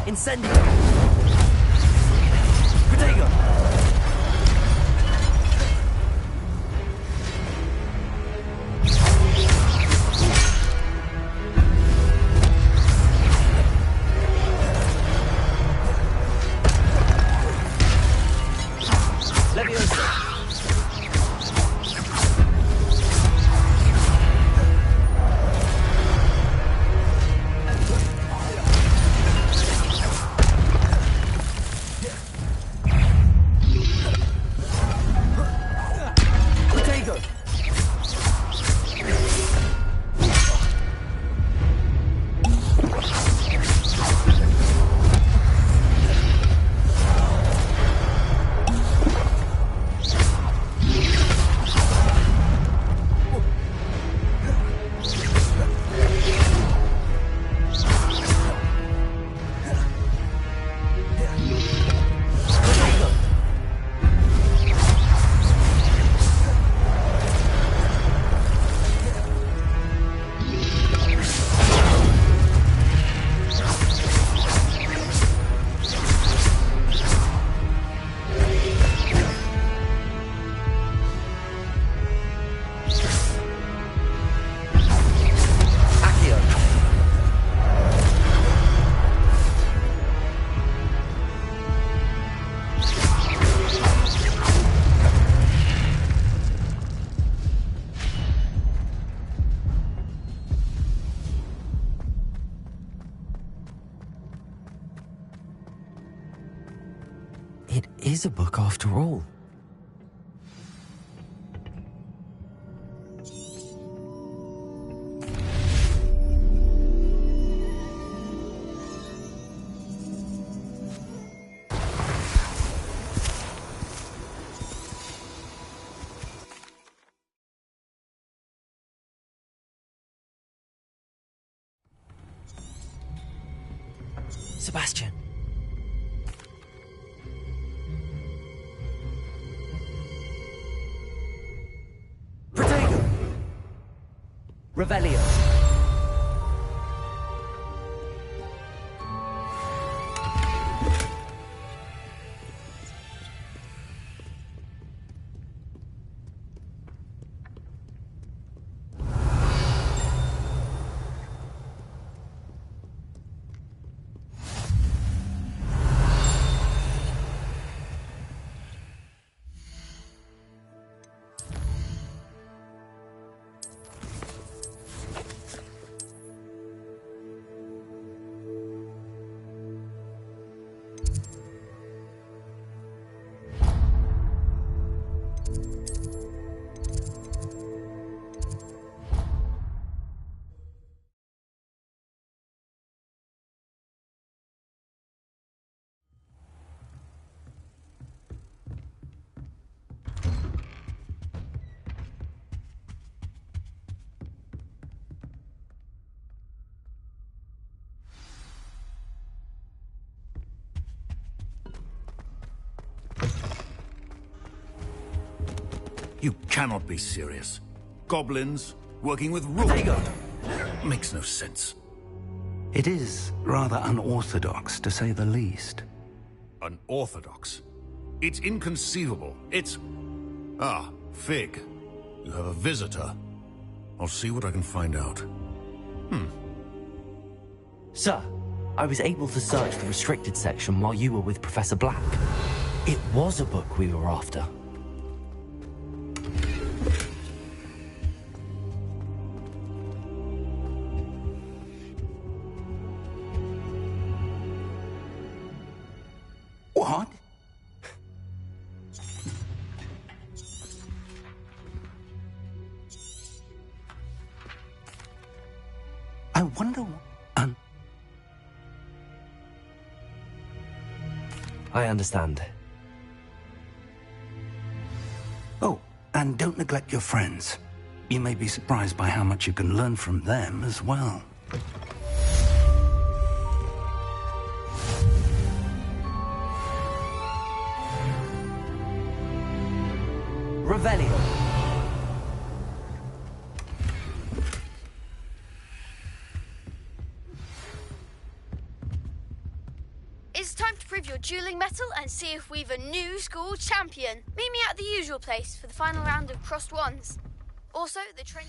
Incendio! Protego! Leviosa! It is a book after all. Sebastian. Protego! Revelio! You cannot be serious. Goblins working with rules makes no sense. It is rather unorthodox, to say the least. Unorthodox? It's inconceivable. It's... Ah, Fig. You have a visitor. I'll see what I can find out. Sir, I was able to search the restricted section while you were with Professor Black. It was a book we were after. What? I wonder... I understand. Oh, and don't neglect your friends. You may be surprised by how much you can learn from them as well. Revelio. dueling metal and see if we've a new school champion. Meet me at the usual place for the final round of crossed wands. Also, the train...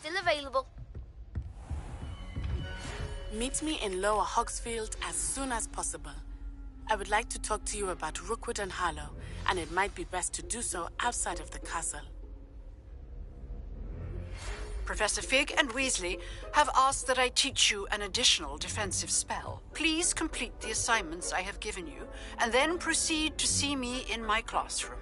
Still available. Meet me in Lower Hogsfield as soon as possible. I would like to talk to you about Rookwood and Harlow, and it might be best to do so outside of the castle. Professor Fig and Weasley have asked that I teach you an additional defensive spell. Please complete the assignments I have given you, and then proceed to see me in my classroom.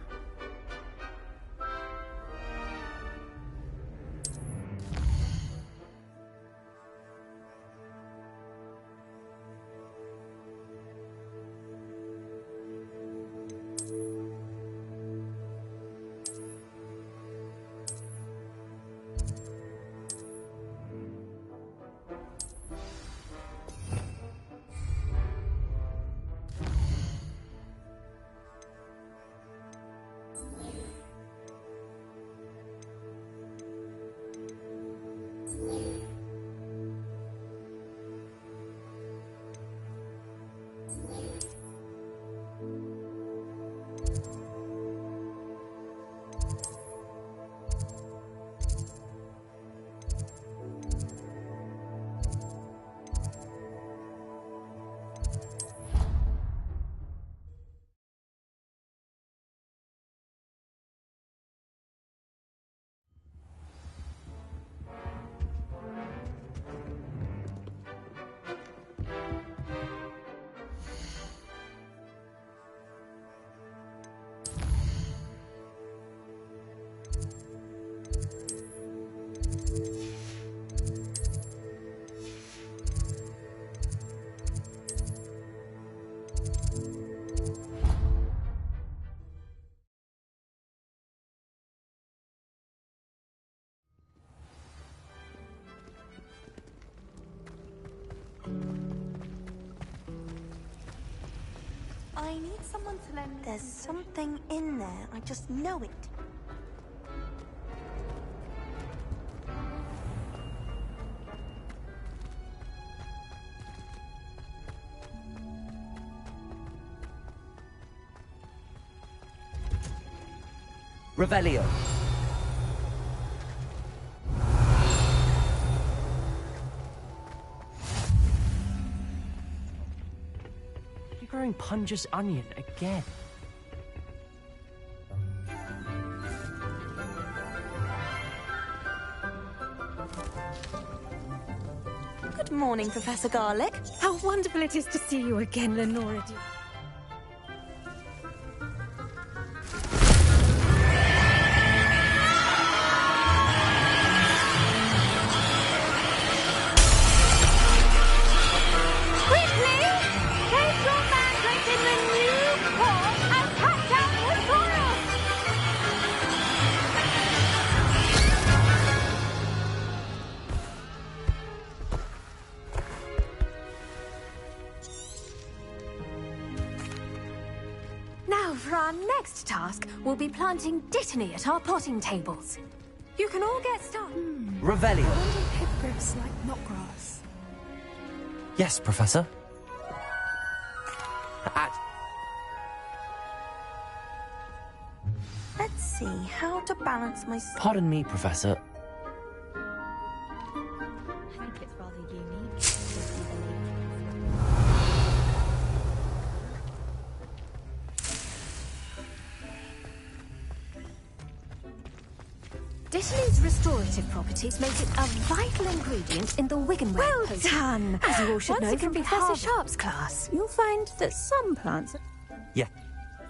I need someone to lend me. There's something in there. I just know it. Revelio. You're growing Punja's onion again. Good morning, Professor Garlic. How wonderful it is to see you again, Lenora dear. Now, for our next task, we'll be planting Dittany at our potting tables. You can all get started. Revelio. I wonder if hippogriffs like knotgrass. Yes, Professor. Let's see how to balance my... Pardon me, Professor. I think it's rather unique. Dittany's restorative properties make it a vital ingredient in the Wiggenweld Well potion. done! As you all should Once know it from can be Professor harvested- Sharp's class. You'll find that some plants... Yeah.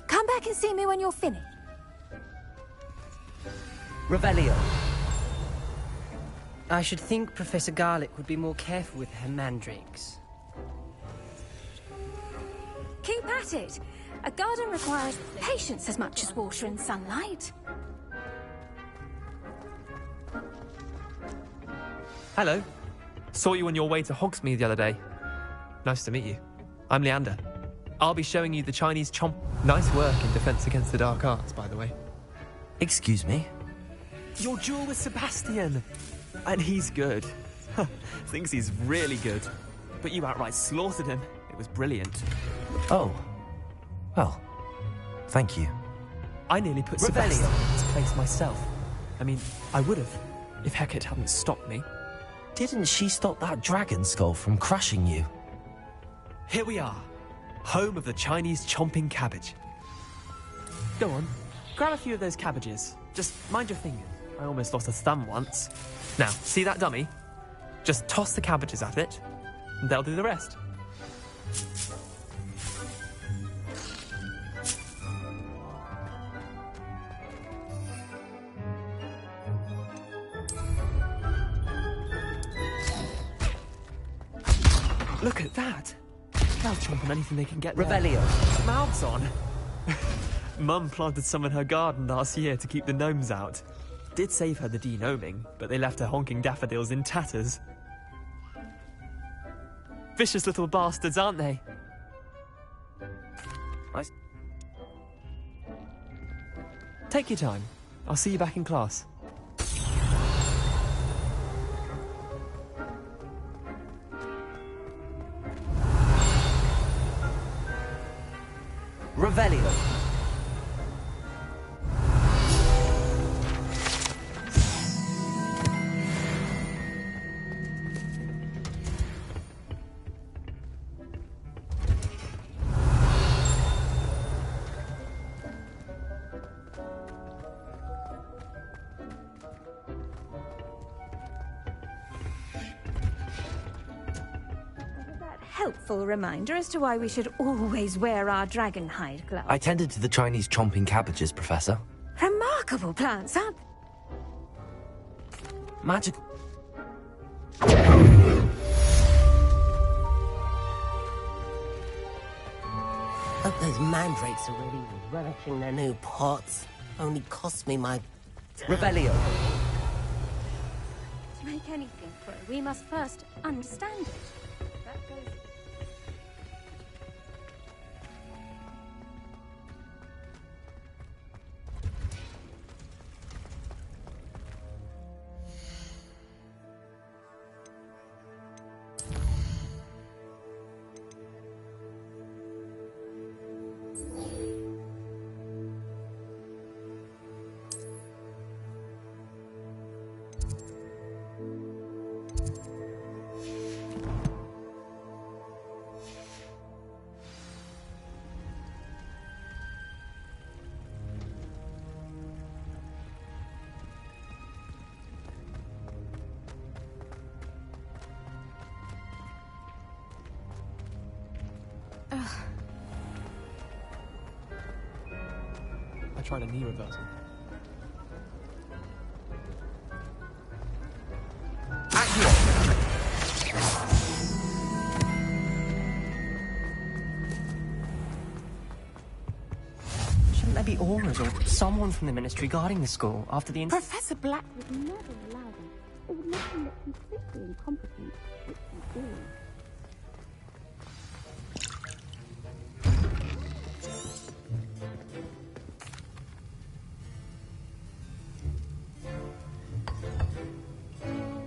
Come back and see me when you're finished. Revelio. I should think Professor Garlic would be more careful with her mandrakes. Keep at it. A garden requires patience as much as water and sunlight. Hello. Saw you on your way to Hogsmeade the other day. Nice to meet you. I'm Leander. I'll be showing you the Chinese chomp. Nice work in Defense Against the Dark Arts, by the way. Excuse me? Your duel with Sebastian. And he's good. Thinks he's really good. But you outright slaughtered him. It was brilliant. Oh. Well, thank you. I nearly put Sebastian in his place myself. I mean, I would have, if Hecate hadn't stopped me. Didn't she stop that dragon skull from crushing you? Here we are. Home of the Chinese chomping cabbage. Go on, grab a few of those cabbages. Just mind your fingers. I almost lost a thumb once. Now, see that dummy? Just toss the cabbages at it, and they'll do the rest. Look at that! They'll chomp on anything they can get Revelio. Mouths on. Mum planted some in her garden last year to keep the gnomes out. Did save her the de-gnoming, but they left her honking daffodils in tatters. Vicious little bastards, aren't they? Take your time. I'll see you back in class. Revelio. Helpful reminder as to why we should always wear our dragon hide gloves. I tended to the Chinese chomping cabbages, Professor. Remarkable plants, aren't they? Magical. Hope those mandrakes are really relishing their new pots. Only cost me my... Revelio. To make anything grow, we must first understand it. That goes... I tried a knee reversal. Shouldn't there be auras or someone from the ministry guarding the school after the... Professor Black would never allow them. It would make him look completely incompetent, which he's doing.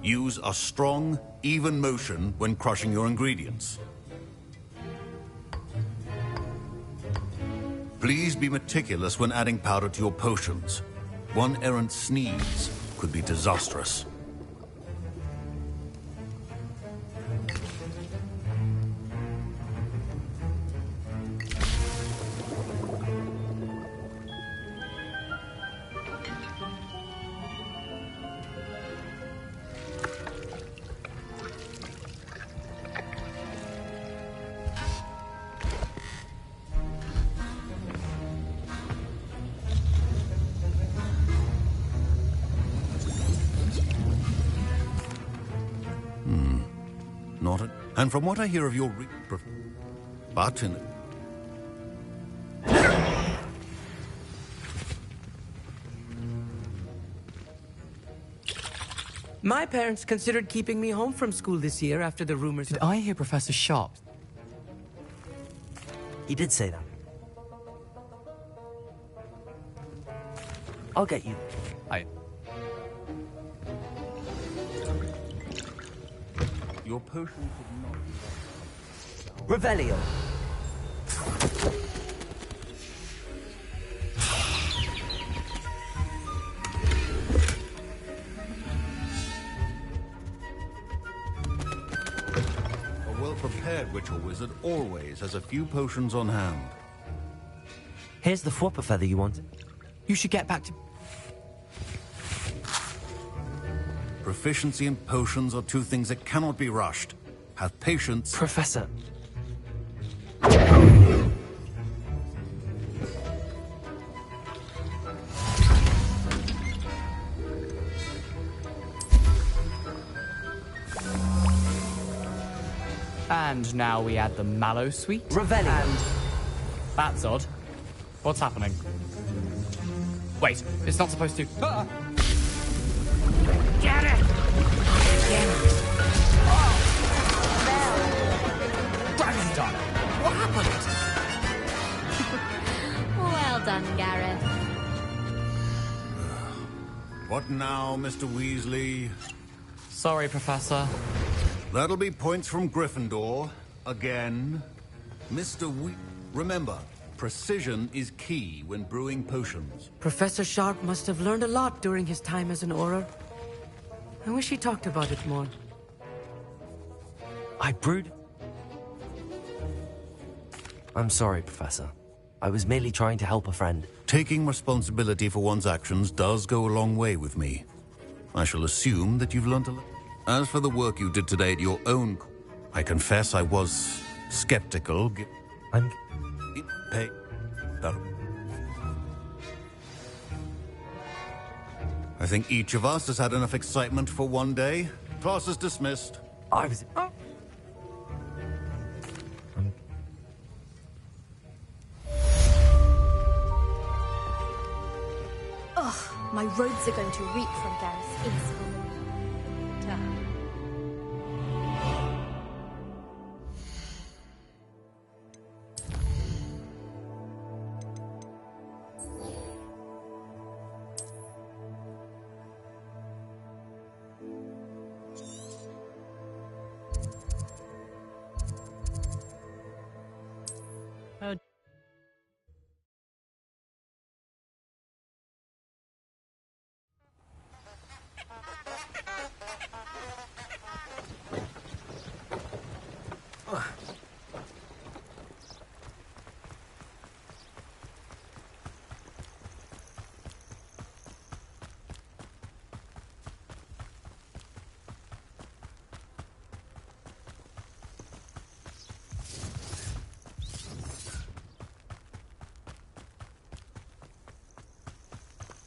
Use a strong, even motion when crushing your ingredients. Please be meticulous when adding powder to your potions. One errant sneeze could be disastrous. And from what I hear of your but in My parents considered keeping me home from school this year after the rumors. Did I hear Professor Sharp? He did say that. I'll get you. Your potion could not... Revelio. A well-prepared ritual wizard always has a few potions on hand. Here's the Fwopper feather you wanted. You should get back to... Proficiency and potions are two things that cannot be rushed. Have patience. Professor. And now we add the mallow sweet. Revelio. And... That's odd. What's happening? Wait, it's not supposed to... Ah! Get it! Gryffindor! What happened? Well done, Gareth. What now, Mr. Weasley? Sorry, Professor. That'll be points from Gryffindor. Again. Mr. Remember, precision is key when brewing potions. Professor Sharp must have learned a lot during his time as an Auror. I wish he talked about it more. I brewed... I'm sorry, Professor. I was merely trying to help a friend. Taking responsibility for one's actions does go a long way with me. I shall assume that you've learned a lot. As for the work you did today at your own... I confess I was skeptical. I'm... Hey. I think each of us has had enough excitement for one day. Class is dismissed. I was... Ugh, my robes are going to reek from Gareth's insolence.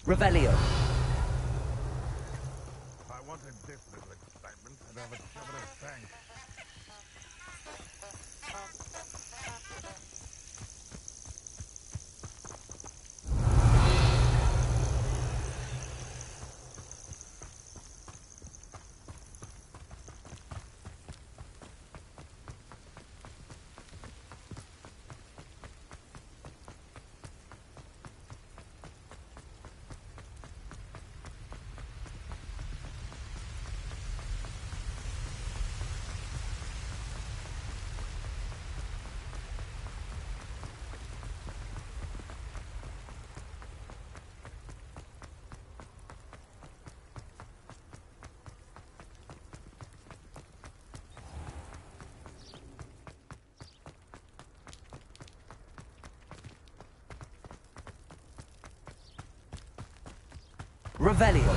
Revelio. I wanted this little excitement, and I've a job of thanks. Revelio.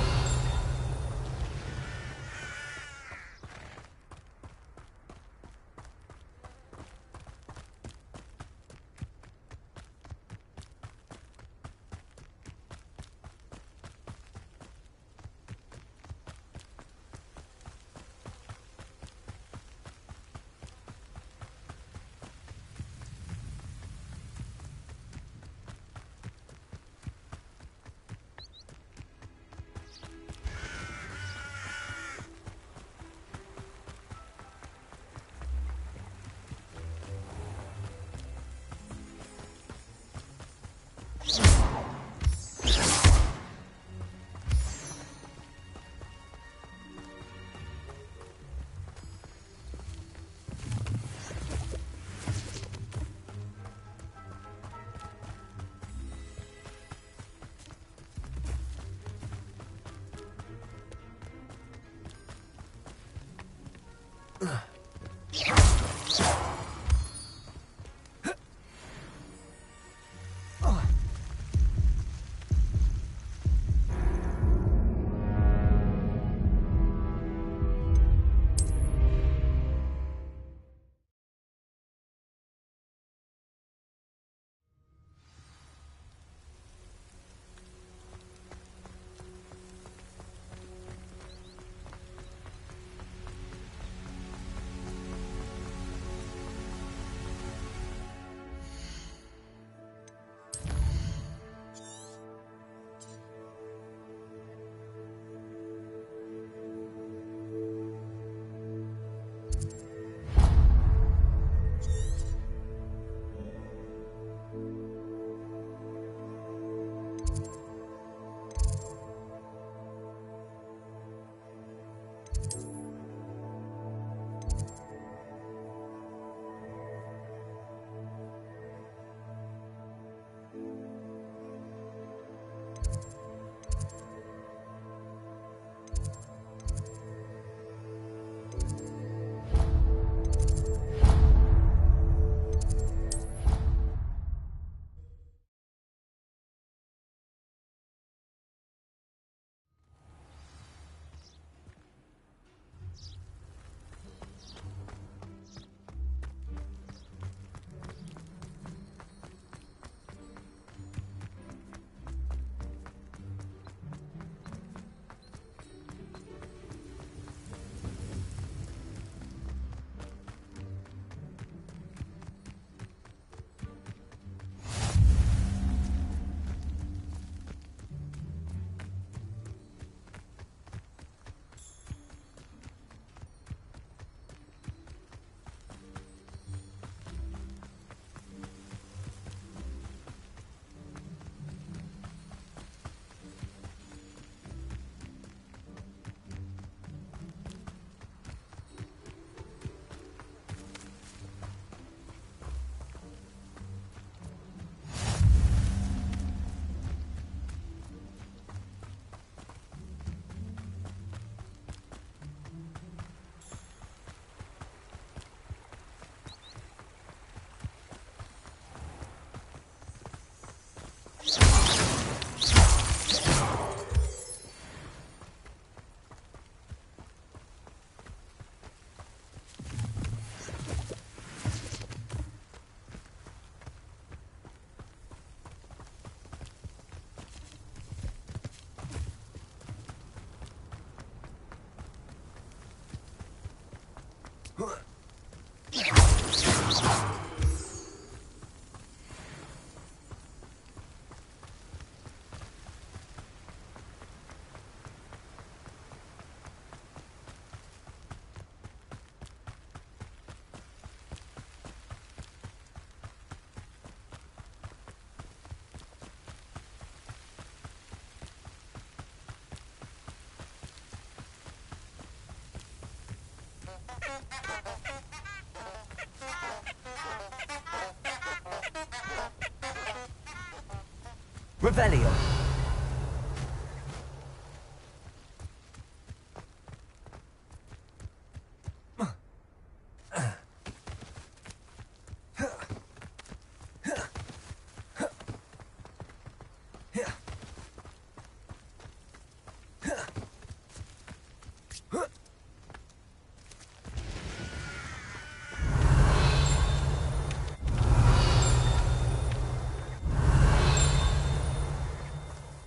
Revelio.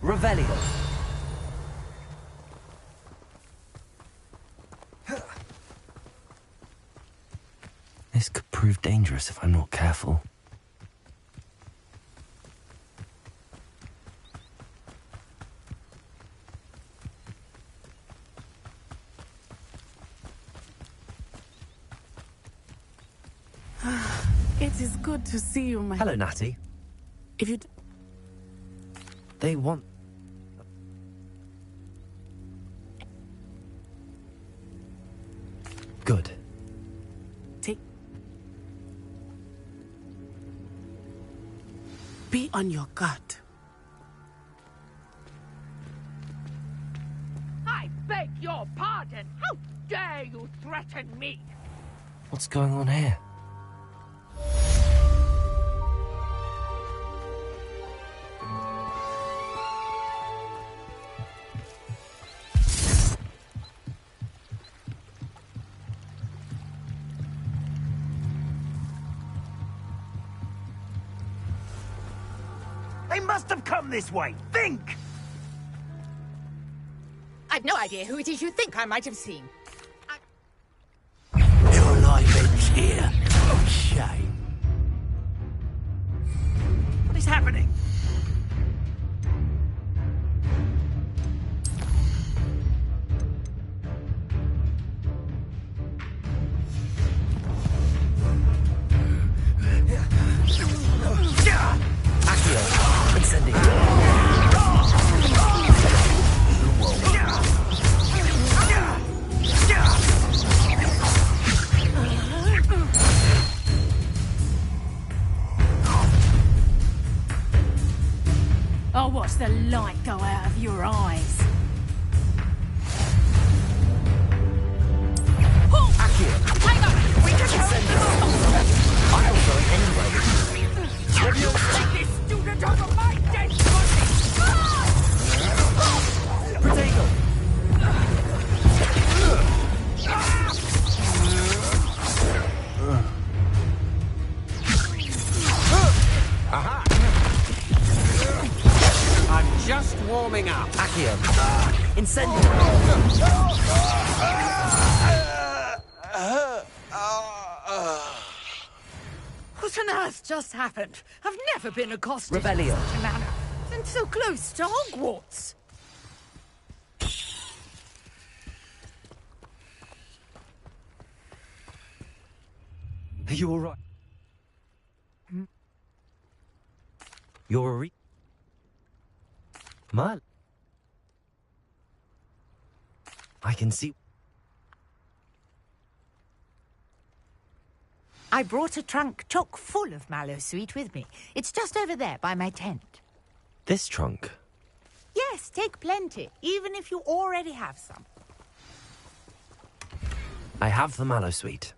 Revelio. This could prove dangerous if I'm not careful. It is good to see you, my... Hello, Natty. If you... They want... Good. Take... Be on your guard. Hi, beg your pardon. How dare you threaten me? What's going on here? They must have come this way. Think! I've no idea who it is you think I might have seen. Your life ends here. Oh, shame. What is happening? Incendiary. I'll watch the light go out of your eyes. Hang on! We can send this. I'll go anyway. Take this student over my dead body! Potato! Aha! I'm just warming up. Accio. Incendiary. What on earth just happened? I've never been accosted Rebellion. in such a manner. And so close to Hogwarts. Are you alright? You're a Mal. I can see. I brought a trunk chock full of mallow sweet with me. It's just over there by my tent. This trunk? Yes, take plenty, even if you already have some. I have the mallow sweet.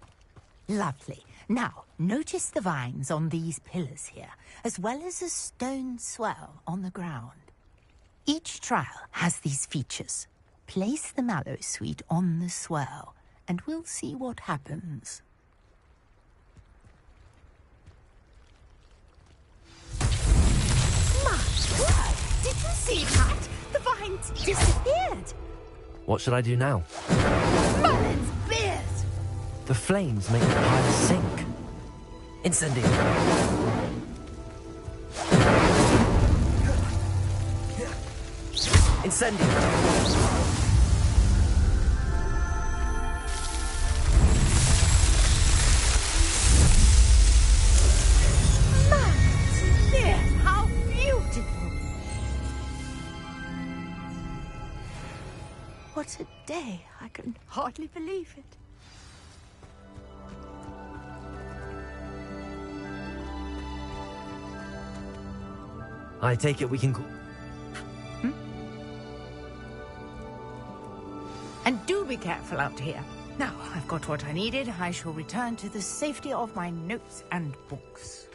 Lovely. Now, notice the vines on these pillars here, as well as a stone swell on the ground. Each trial has these features. Place the mallow sweet on the swell, and we'll see what happens. My word! Did you see that? The vines disappeared! What should I do now? Merlin's beard! The flames make the pile sink. Incendiary. Incendiary. How beautiful! What a day! I can hardly believe it. I take it we can call... And do be careful out here. Now, I've got what I needed. I shall return to the safety of my notes and books.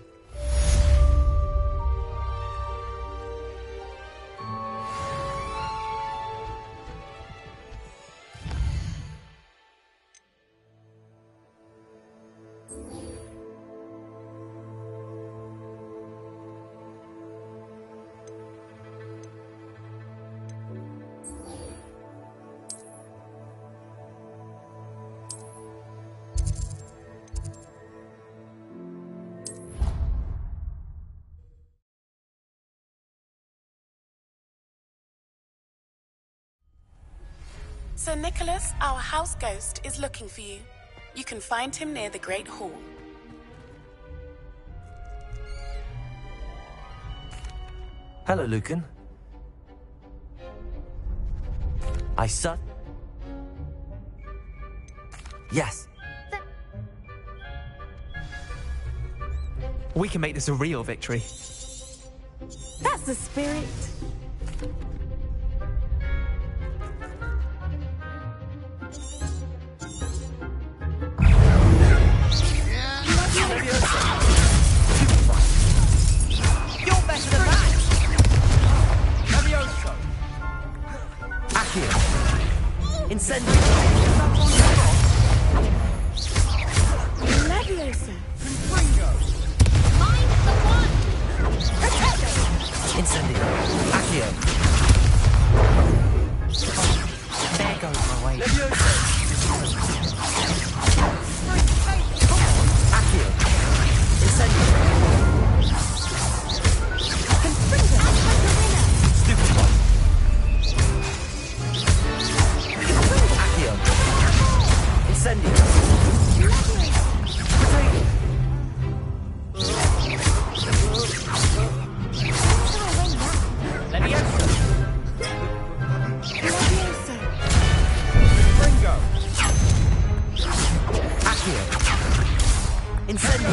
Sir Nicholas, our house ghost, is looking for you. You can find him near the Great Hall. Hello, Lucan. Yes. We can make this a real victory. That's the spirit. Accio. Incendio. Leviosa. Mind the one! Incendio. Accio. There goes my way. Accio. Incendio. Stupid one. Accio. Incendio. Potato. Leviosa! Ringo. Accio. Incendio.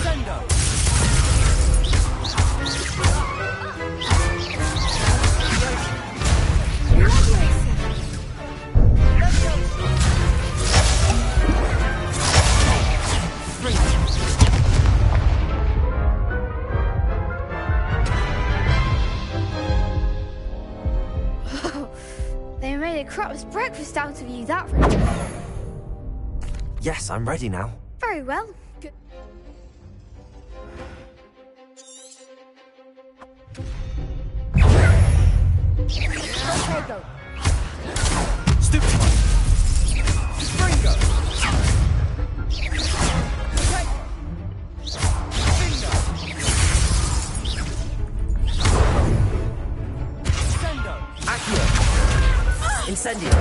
Sendo. They made a crop's breakfast out of you that room. Yes, I'm ready now. Very well. Good. Potato. Stupid one. Ringo. Potato. Bingo. Sendo. Accio. Incendio.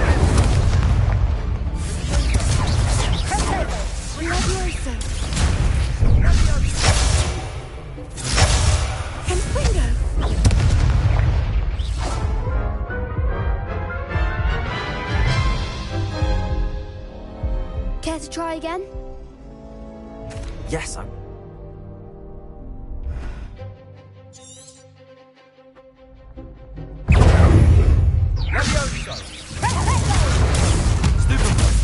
Potato. Leviosa. Confringo. Care to try again? Yes, I'm... Levioso. Stupid one.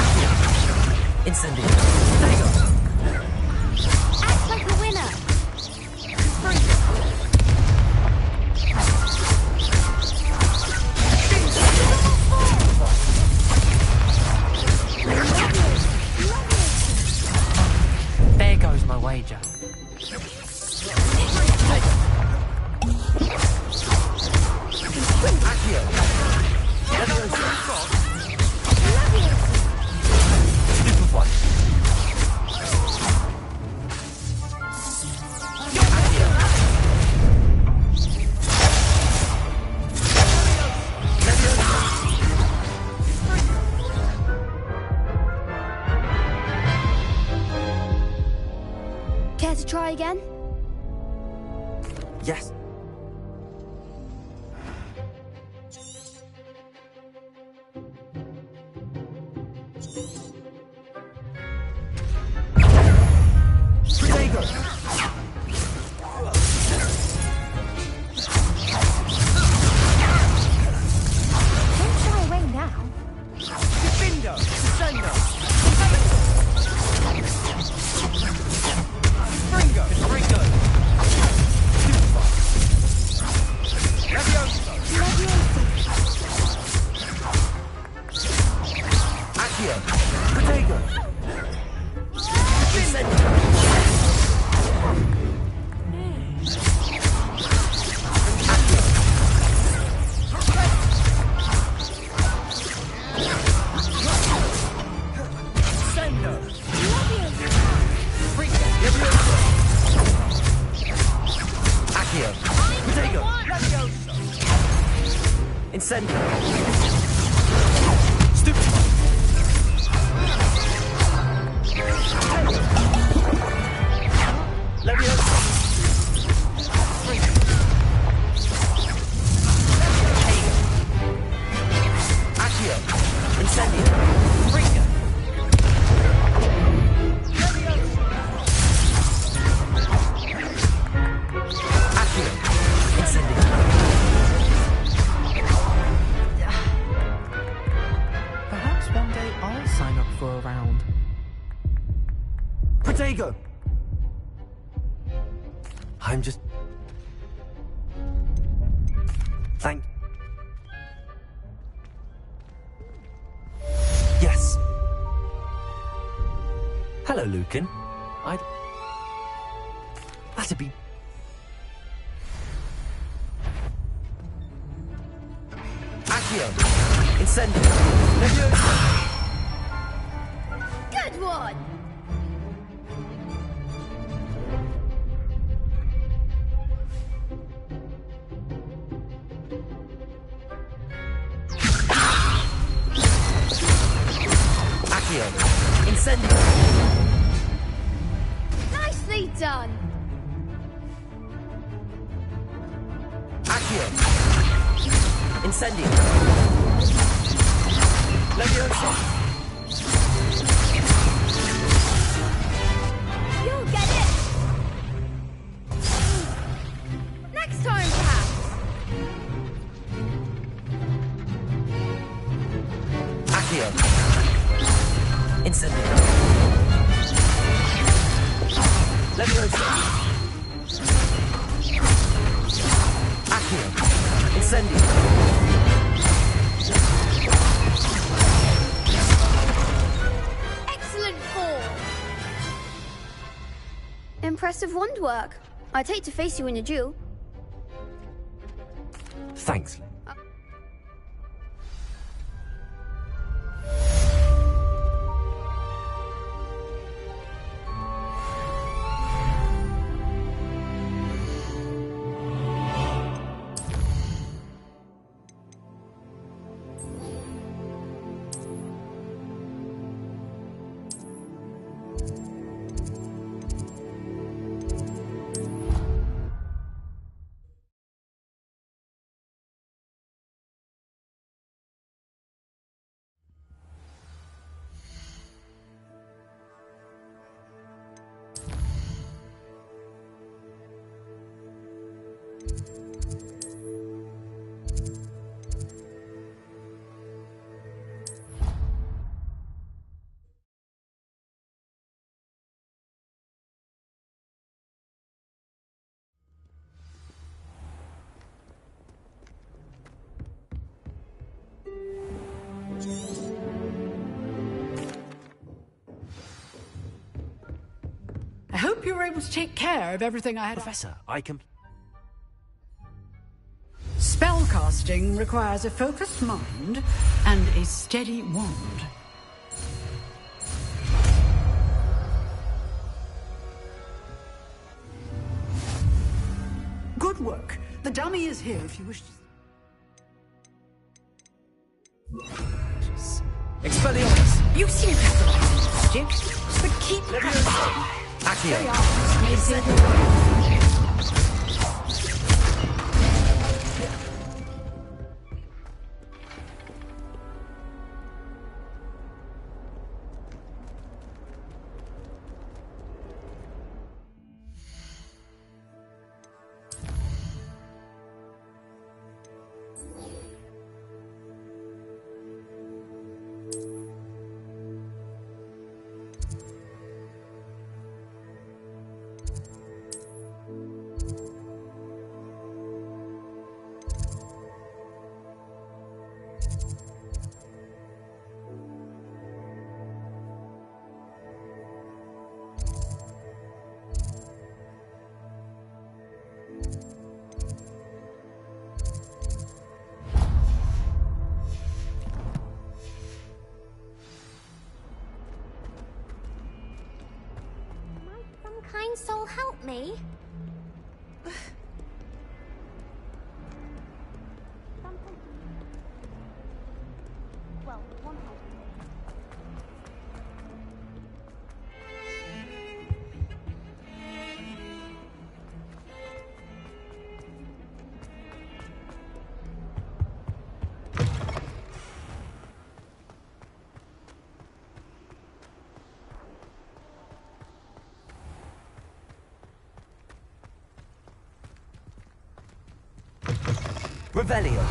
Accio. Incendio. Potato. Act like a winner. Ringo. There goes my wager. Accio. Levioso. Stupid one. Accio. Levioso. Care to try again? Yes. Potato. Don't shy away now. Gryffindor. Sendo. Ringo. Ringo. Stupid. Levioso. Accio. Potato. Incendio. Accio. Sendo. Ringo. Levioso. Accio. Potato. Levioso. Incendio. Stupid one. Levioso. Ringo. Accio. Incendio. Ringo. Levioso. Accio. Incendio. around. Protego! I'm just... Thank... Yes. Hello, Lucan. That'd be... Accio! Incendio! Leviosa! Good one! Accio! Incendio! Nicely done! Accio! Incendio! Leviosa! You'll get it! Next time, perhaps! Accio! Incendio! Leviosa! Accio! Incendio! Excellent form! Impressive wand work. I'd hate to face you in a duel. Thanks. I hope you were able to take care of everything I had. Professor, I can... Spellcasting requires a focused mind and a steady wand. Good work. The dummy is here if you wish to... Expelliarmus! You seem to have the right logic, but keep practicing. Accio! They are maybe... Kind soul help me? Well, one help. Revelio.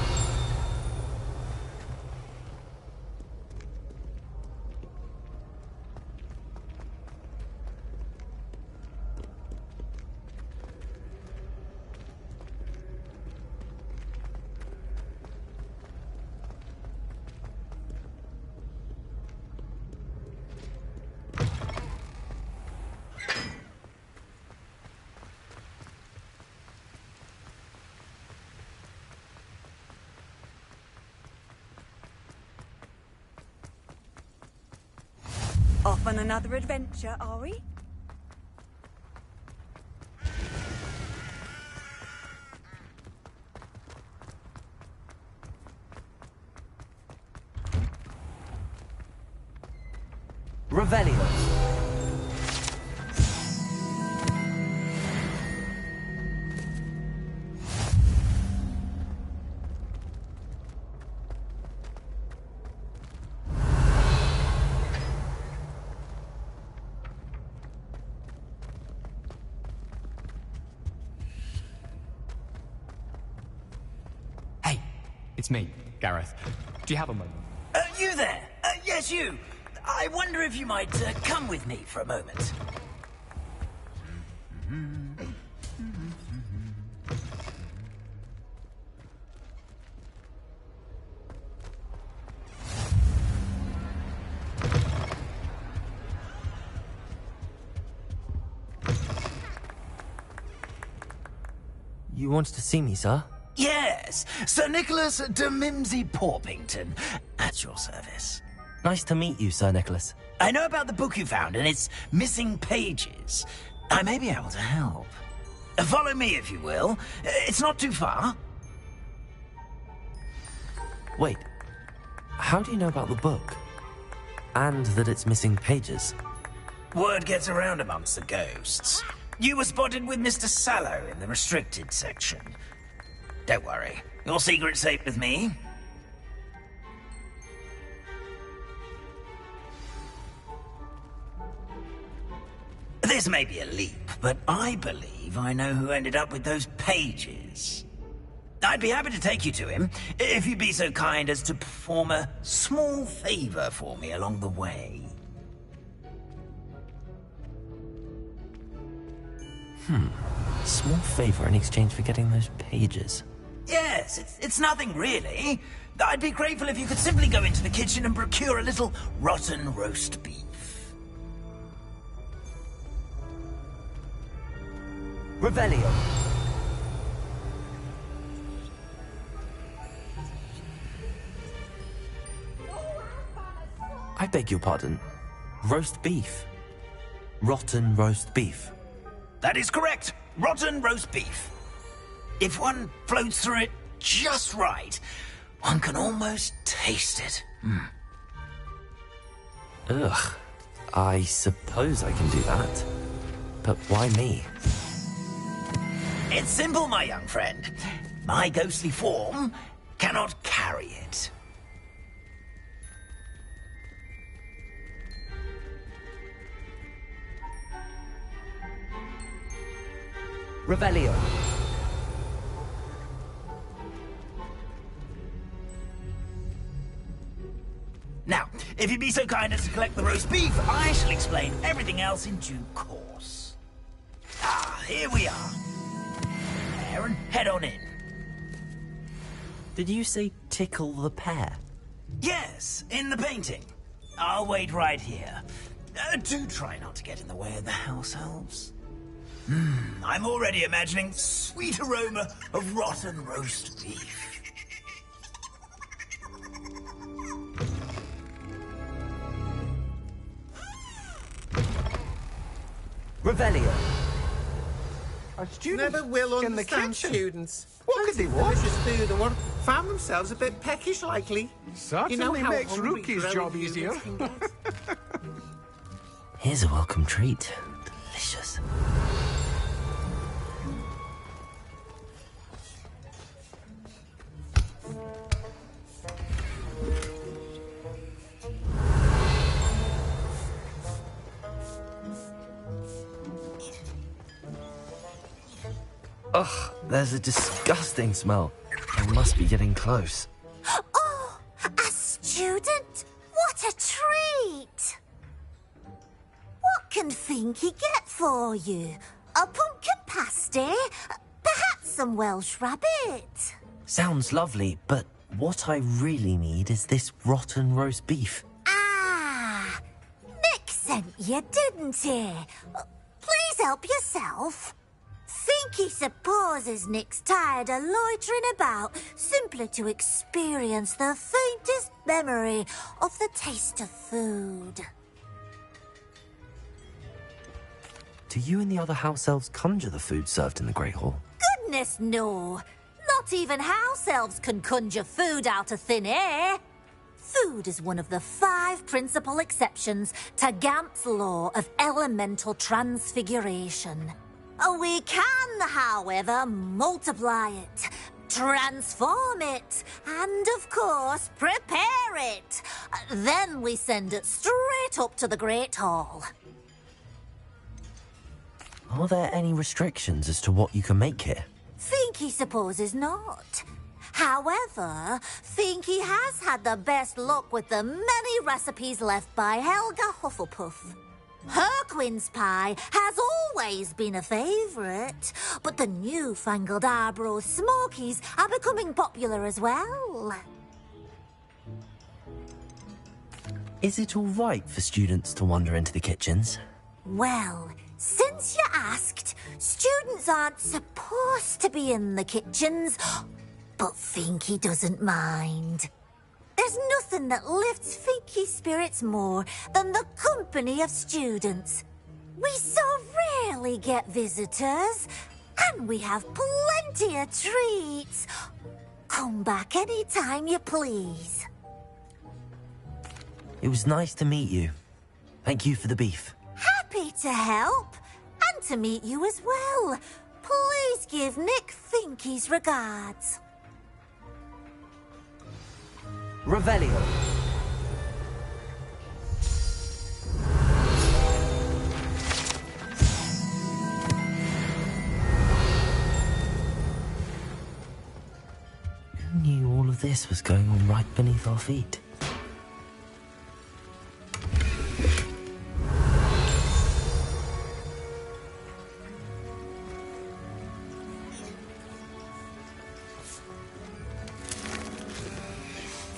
Off on another adventure, are we? Revelio. It's me, Gareth. Do you have a moment? You there? Yes, you. I wonder if you might come with me for a moment. You wanted to see me, sir? Yes, Sir Nicholas de Mimsy Porpington, at your service. Nice to meet you, Sir Nicholas. I know about the book you found and its missing pages. I may be able to help. Follow me, if you will. It's not too far. Wait, how do you know about the book? And that it's missing pages? Word gets around amongst the ghosts. You were spotted with Mr. Sallow in the restricted section. Don't worry, your secret's safe with me. This may be a leap, but I believe I know who ended up with those pages. I'd be happy to take you to him, if you'd be so kind as to perform a small favor for me along the way. Small favor in exchange for getting those pages. Yes, it's nothing really. I'd be grateful if you could simply go into the kitchen and procure a little rotten roast beef. Revelio. I beg your pardon. Roast beef. Rotten roast beef. That is correct. Rotten roast beef. If one floats through it just right, one can almost taste it. Ugh. I suppose I can do that. But why me? It's simple, my young friend. My ghostly form cannot carry it. Revelio. Now, if you'd be so kind as to collect the roast beef, I shall explain everything else in due course. Ah, here we are. There, and head on in. Did you say tickle the pear? Yes, in the painting. I'll wait right here. Do try not to get in the way of the house elves. I'm already imagining sweet aroma of rotten roast beef. Revelio. Our students never will understand students. What could they want? Delicious food and found themselves a bit peckish likely. Certainly makes Rookie's job easier. Here's a welcome treat. Delicious. Ugh, there's a disgusting smell. I must be getting close. Oh, a student? What a treat! What can Finky get for you? A pumpkin pasty? Perhaps some Welsh rabbit? Sounds lovely, but what I really need is this rotten roast beef. Ah, Nick sent you, didn't he? Please help yourself. Finky supposes Nick's tired of loitering about simply to experience the faintest memory of the taste of food. do you and the other house elves conjure the food served in the Great Hall? Goodness, no. Not even house elves can conjure food out of thin air. Food is one of the 5 principal exceptions to Gamp's law of elemental transfiguration. We can, however, multiply it, transform it, and, of course, prepare it. Then we send it straight up to the Great Hall. Are there any restrictions as to what you can make here? Finky supposes not. However, Finky has had the best luck with the many recipes left by Helga Hufflepuff. Her quince pie has always been a favourite, but the newfangled Arbroath Smokies are becoming popular as well. Is it all right for students to wander into the kitchens? Well, since you asked, students aren't supposed to be in the kitchens, but Finky doesn't mind. There's nothing that lifts Finky's spirits more than the company of students. We so rarely get visitors, and we have plenty of treats. Come back any time you please. It was nice to meet you. Thank you for the beef. Happy to help, and to meet you as well. Please give Nick Finky's regards. Revelio. Who knew all of this was going on right beneath our feet?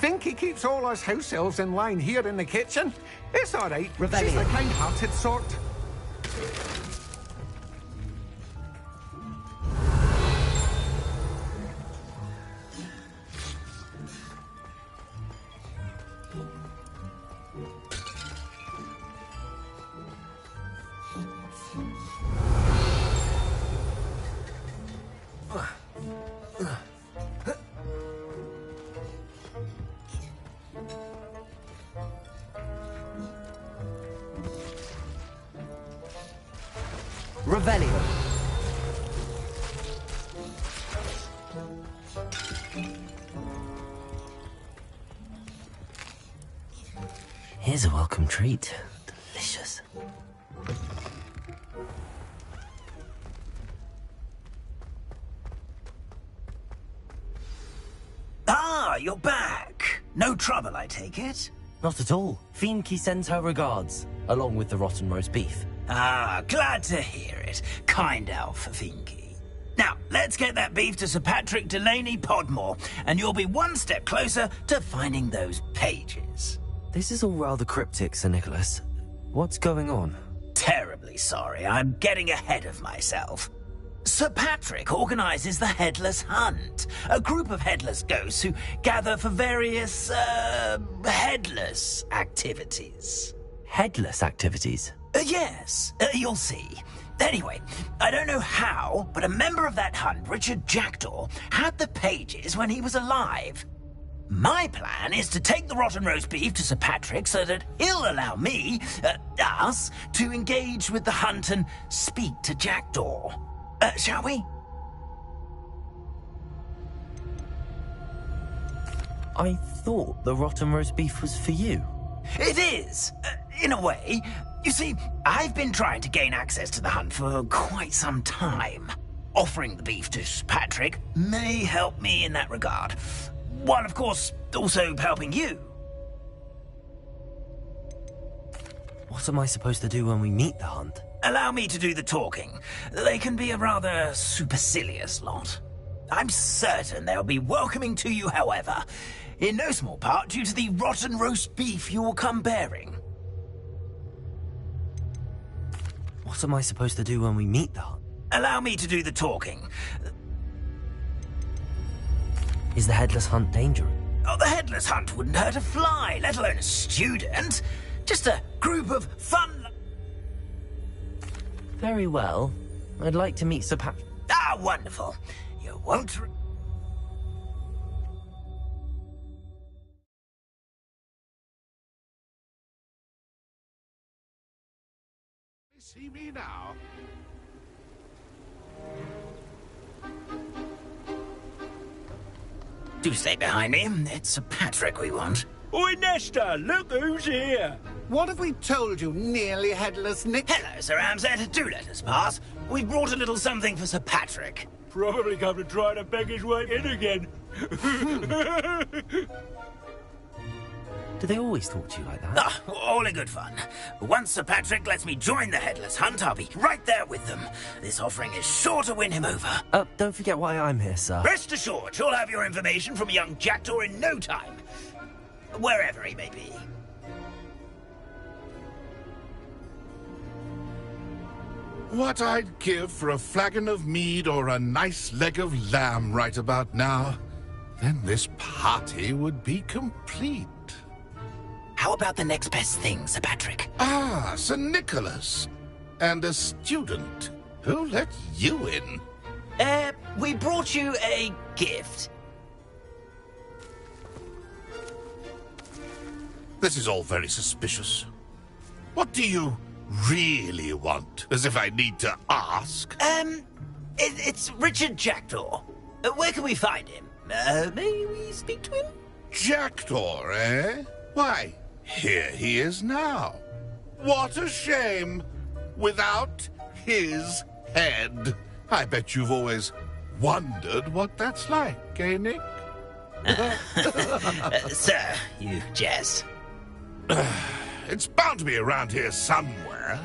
Finky keeps all us house elves in line here in the kitchen. It's all right. She's the kind-hearted sort. Revelio. Here's a welcome treat. Delicious. Ah, you're back. No trouble, I take it? Not at all. Finky sends her regards, along with the rotten roast beef. Ah, glad to hear it. Kind elf, Finky. Now, let's get that beef to Sir Patrick Delaney Podmore, and you'll be one step closer to finding those pages. This is all rather cryptic, Sir Nicholas. What's going on? Terribly sorry, I'm getting ahead of myself. Sir Patrick organises the Headless Hunt, a group of headless ghosts who gather for various, headless activities. Headless activities? Yes, you'll see. Anyway, I don't know how, but a member of that hunt, Richard Jackdaw, had the pages when he was alive. My plan is to take the rotten roast beef to Sir Patrick so that he'll allow me, us, to engage with the hunt and speak to Jackdaw. Shall we? I thought the rotten roast beef was for you. It is, in a way. You see, I've been trying to gain access to the hunt for quite some time. Offering the beef to Sir Patrick may help me in that regard. While, of course, also helping you. What am I supposed to do when we meet the hunt? Allow me to do the talking. They can be a rather supercilious lot. I'm certain they'll be welcoming to you, however, in no small part due to the rotten roast beef you'll come bearing. What am I supposed to do when we meet the hunt? Allow me to do the talking. Is the Headless Hunt dangerous? Oh, the Headless Hunt wouldn't hurt a fly, let alone a student. Just a group of fun... Very well. I'd like to meet Sir Patrick. Ah, wonderful. You won't... See me now. Do stay behind me. It's Sir Patrick we want. Oi, Nesta, look who's here. What have we told you, nearly headless Nick? Hello, Sir Ramsed. Do let us pass. We brought a little something for Sir Patrick. Probably come to try to beg his way in again. Do they always talk to you like that? Ah, all in good fun. Once Sir Patrick lets me join the Headless Hunt, I'll be right there with them. This offering is sure to win him over. Don't forget why I'm here, sir. Rest assured, you'll have your information from young Jackdaw in no time. Wherever he may be. What I'd give for a flagon of mead or a nice leg of lamb right about now. Then this party would be complete. How about the next best thing, Sir Patrick? Ah, Sir Nicholas. And a student. Who let you in? We brought you a gift. This is all very suspicious. What do you really want? As if I need to ask. It's Richard Jackdaw. Where can we find him? May we speak to him? Jackdaw, eh? Why, here he is now. What a shame. Without his head. I bet you've always wondered what that's like, eh, Nick? Sir, you jest. It's bound to be around here somewhere.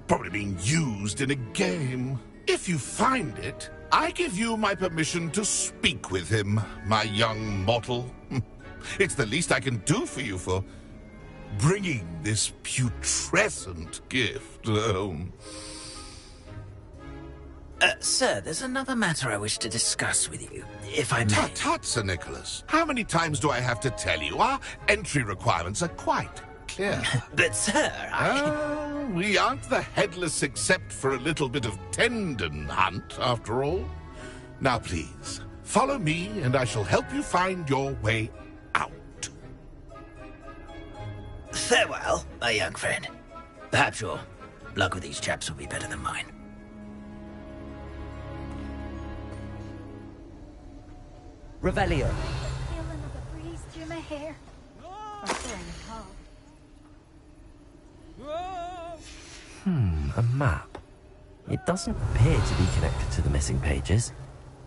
Probably being used in a game. If you find it, I give you my permission to speak with him, my young mortal. It's the least I can do for you for bringing this putrescent gift home. Sir, there's another matter I wish to discuss with you, if I may. Tut, tut, Sir Nicholas. How many times do I have to tell you? Our entry requirements are quite clear. But, sir, we aren't the headless except for a little bit of tendon hunt, after all. Now, please, follow me, and I shall help you find your way out. Farewell, my young friend. Perhaps your luck with these chaps will be better than mine. Revelio. Feeling of a breeze through my hair. Or feeling hot. A map. It doesn't appear to be connected to the missing pages.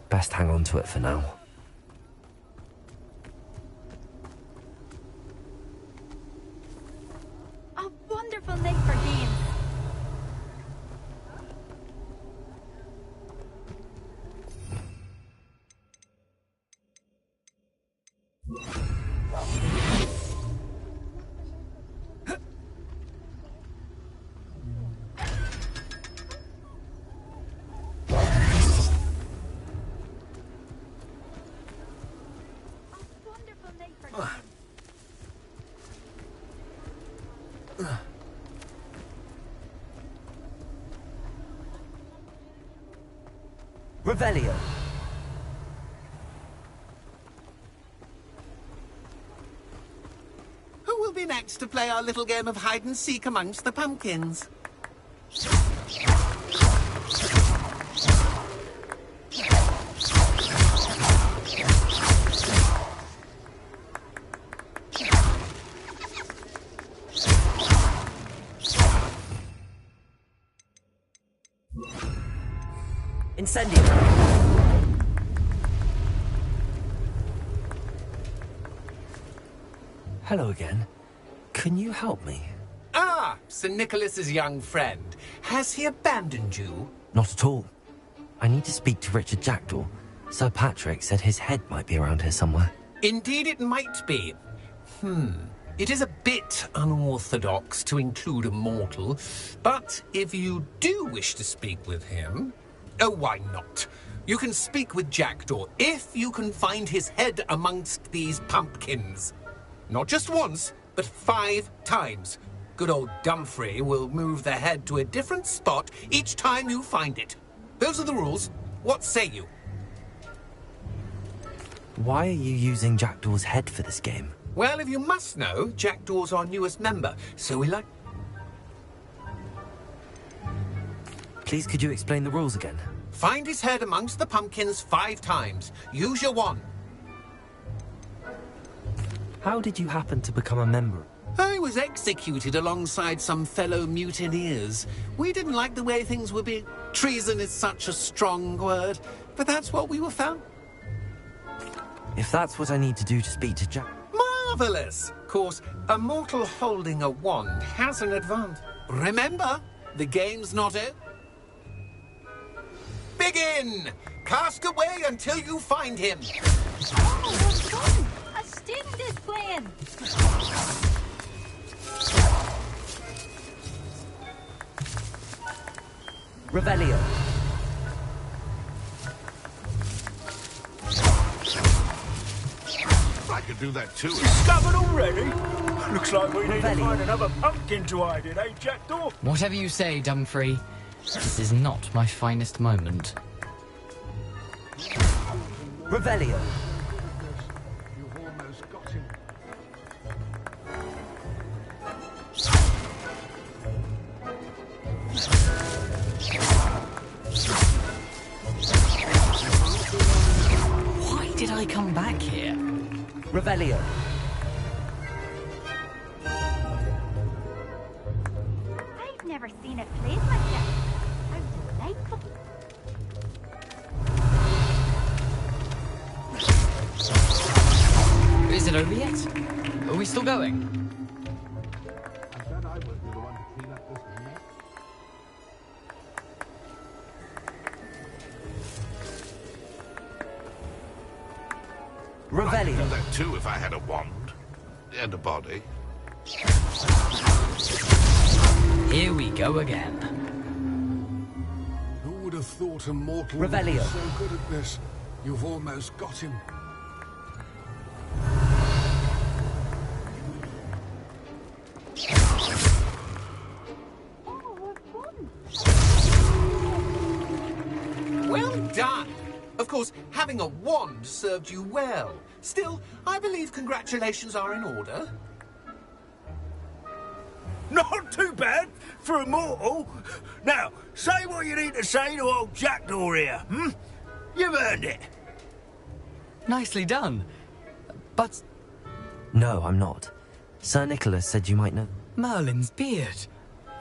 Best hang on to it for now. A wonderful night for games. Revelio. Who will be next to play our little game of hide-and-seek amongst the pumpkins? Incendio. Hello again. Can you help me? Ah, Sir Nicholas's young friend. Has he abandoned you? Not at all. I need to speak to Richard Jackdaw. Sir Patrick said his head might be around here somewhere. Indeed it might be. It is a bit unorthodox to include a mortal, but if you do wish to speak with him... Oh, why not? You can speak with Jackdaw if you can find his head amongst these pumpkins. Not just once, but 5 times. good old Dumfrey will move the head to a different spot each time you find it. Those are the rules. What say you? Why are you using Jackdaw's head for this game? Well, if you must know, Jackdaw's our newest member, so we like... Please, could you explain the rules again? Find his head amongst the pumpkins 5 times. Use your wand. How did you happen to become a member? I was executed alongside some fellow mutineers. We didn't like the way things were being... Treason is such a strong word, but that's what we were found. If that's what I need to do to speak to Jack... Marvellous! Of course, a mortal holding a wand has an advantage. Remember, the game's not it. Begin! Cast away until you find him. Oh, what's fun? A student is playing. Revelio. I could do that too. Discovered already? Looks like we need to find another pumpkin to hide in, eh, Jackdaw? Whatever you say, Dumfrey. This is not my finest moment. Revelio. You've almost got him. Why did I come back here? Revelio. I've never seen it played like this. How delightful. Is it over yet? Are we still going? I said I would be the one to clean up this mess. I could do that too if I had a wand. And a body. Here we go again. Who would have thought a mortal would Revelio. be so good at this? You've almost got him. Well done! Of course, having a wand served you well. Still, I believe congratulations are in order. Not too bad for a mortal. Now, say what you need to say to old Jackdaw here, hmm? You've earned it. Nicely done. But... No, I'm not. Sir Nicholas said you might know. Merlin's beard.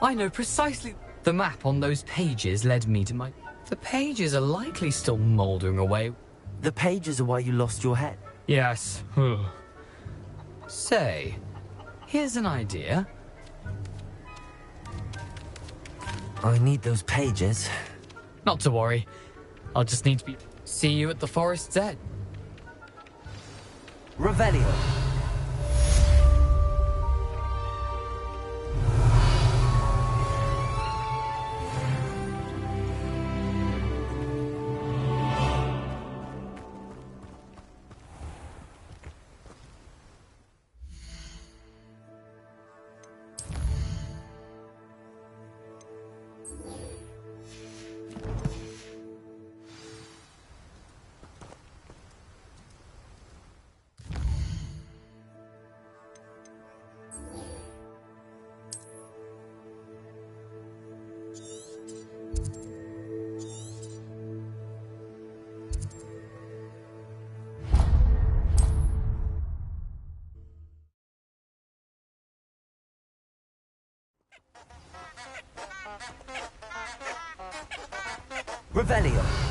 I know precisely... The map on those pages led me to my... The pages are likely still mouldering away. The pages are why you lost your head. Yes. Say, here's an idea. I need those pages. Not to worry. I'll just need to be... See you at the forest's edge. Revelio. Revelio.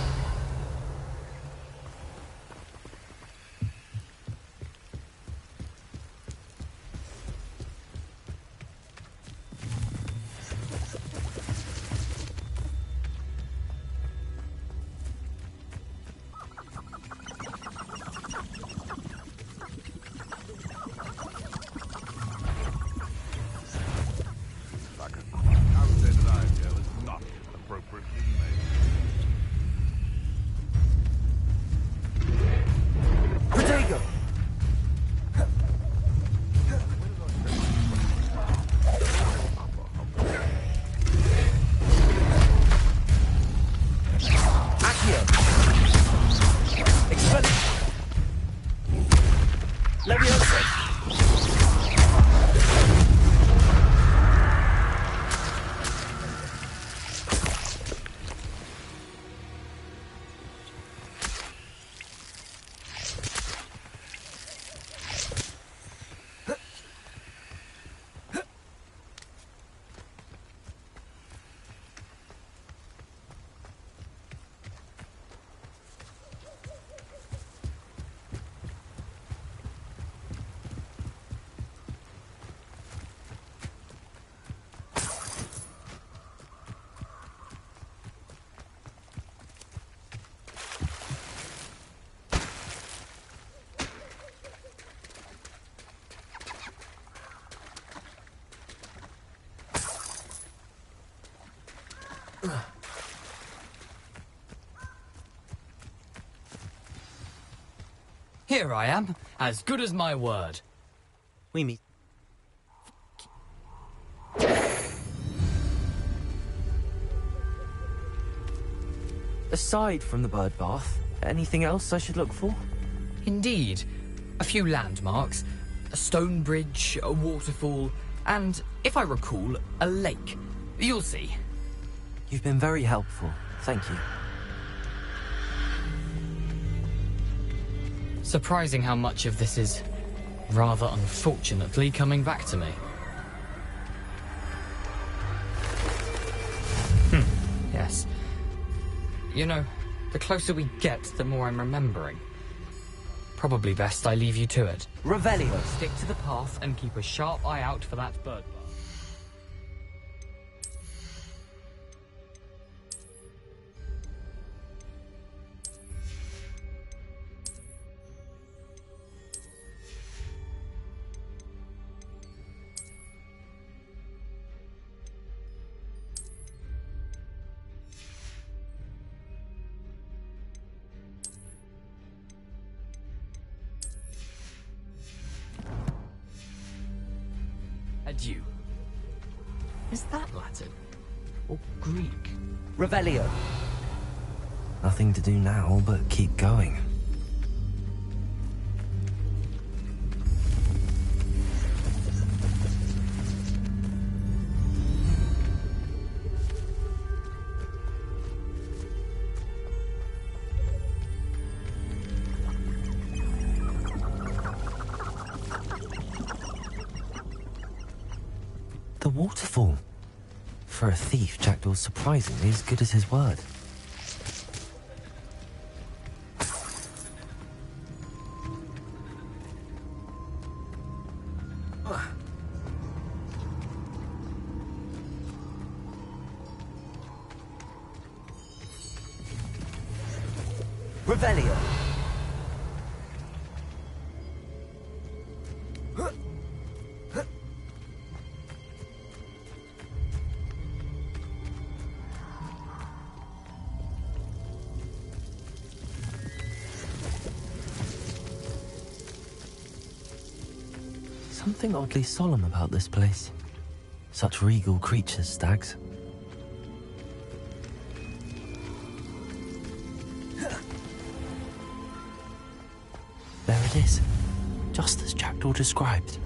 Here I am, as good as my word. We meet. Aside from the bird bath, anything else I should look for? Indeed. A few landmarks, a stone bridge, a waterfall, and, if I recall, a lake. You'll see. You've been very helpful. Thank you. Surprising how much of this is, rather unfortunately, coming back to me. Yes. You know, the closer we get, the more I'm remembering. Probably best I leave you to it. Revelio. Stick to the path and keep a sharp eye out for that bird bath. Adieu. Is that Latin? Or Greek? Revelio. Nothing to do now but keep going. The waterfall. For a thief, Jackdaw's surprisingly as good as his word. Revelio. Something oddly solemn about this place. Such regal creatures, stags. There it is, just as Jackdaw described.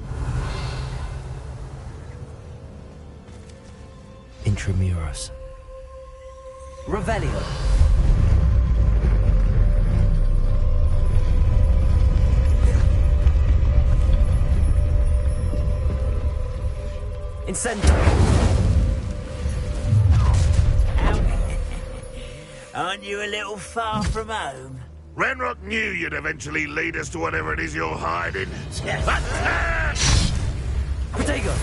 Intramuros. Revelio. Incendio. Aren't you a little far from home? Ranrock knew you'd eventually lead us to whatever it is you're hiding. Protego.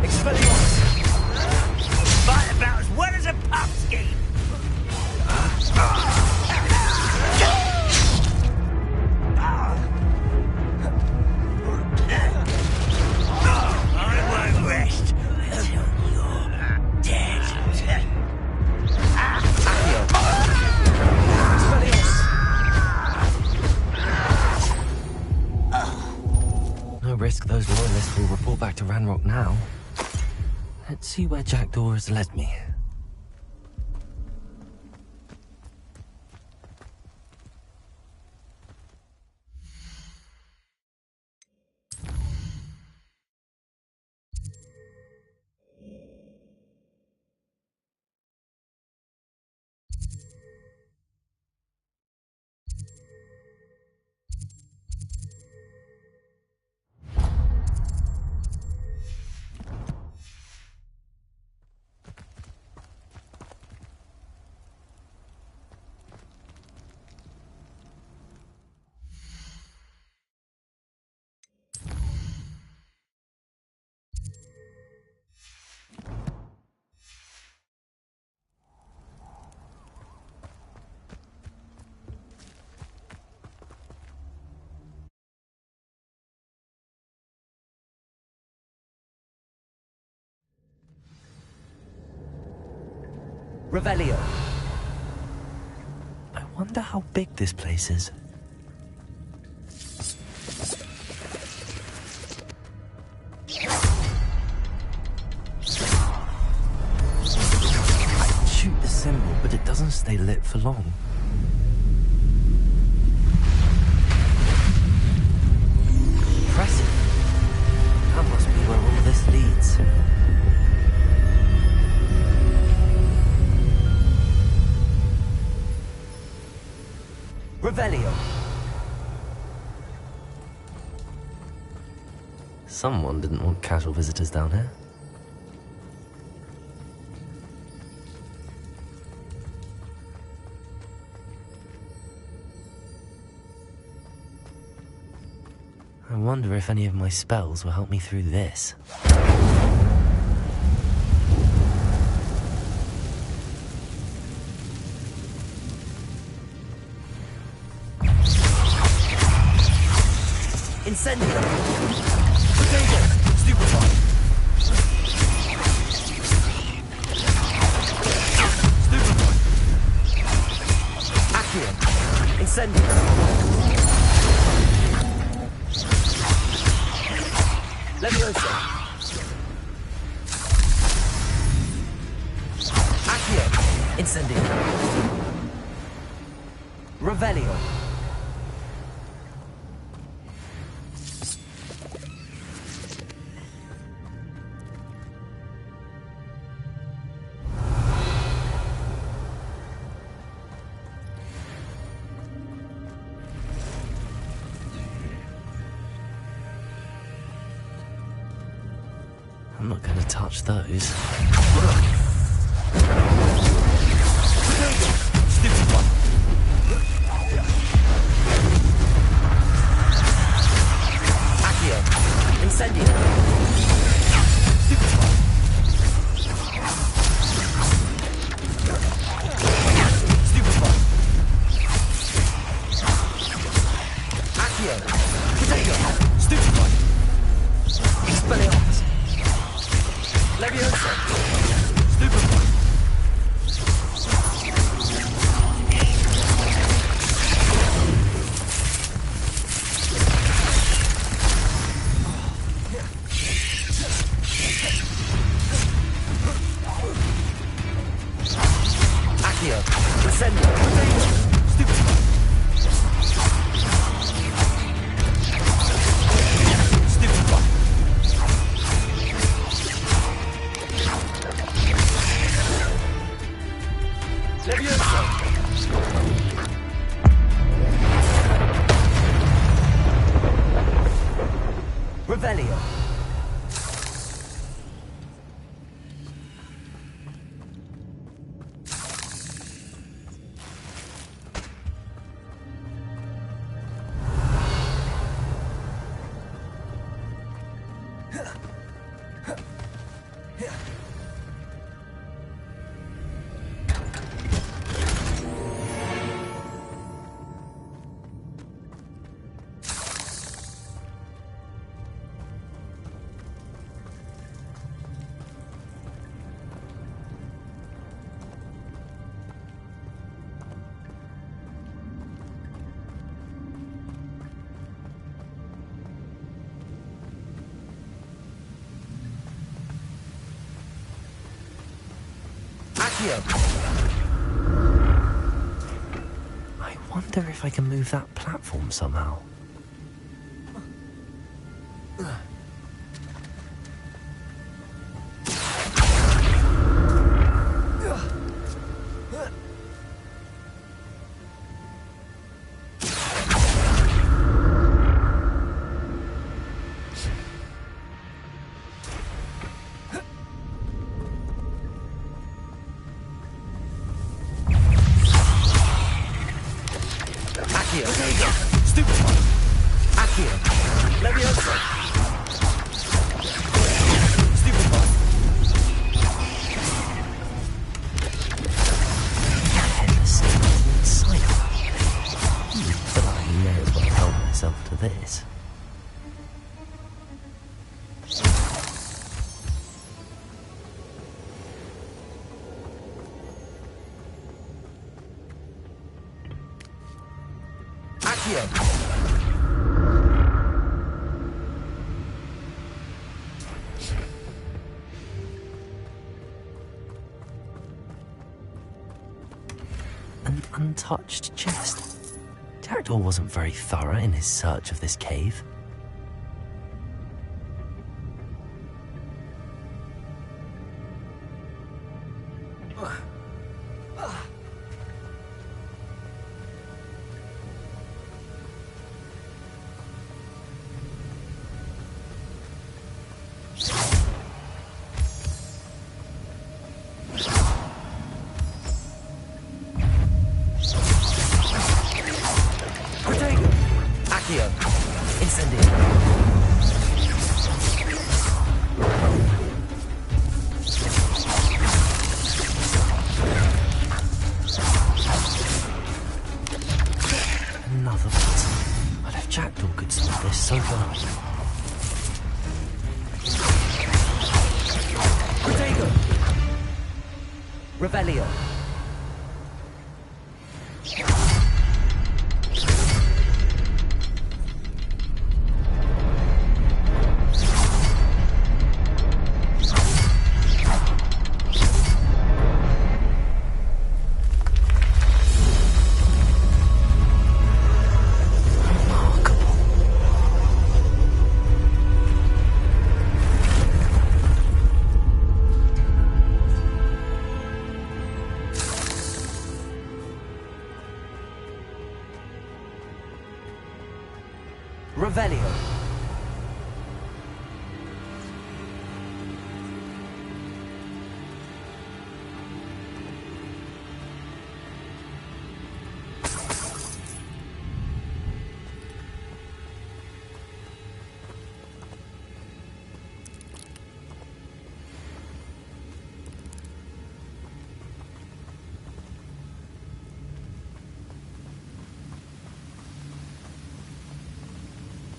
Expelliarmus. Fight about as well as a pumpkin. I won't rest until you're dead. No risk those loyalists will report back to Ranrock now. Let's see where Jackdaw has led me. Revelio. I wonder how big this place is. I can shoot the symbol, but it doesn't stay lit for long. Impressive. That must be where all this leads. Revelio. Someone didn't want casual visitors down here. I wonder if any of my spells will help me through this. Incendio! Potato! Stupefy! Stupefy! Accio! Incendio! Leviosa! Accio! Incendio! Revelio! I'm not going to touch those. Accio. Incendio. Stupefy. Accio. Potato. Stupefy. Expelliarmus. Leviosa! Stupefy! Accio! Incendio! Potato! Stupefy! Stupefy! Leviosa! Revelio! I wonder if I can move that platform somehow. This. Accio! An untouched chest. Jackdaw wasn't very thorough in his search of this cave. Another button. But if Jackdaw could spot this so well. Protego! Revelio. Revelio.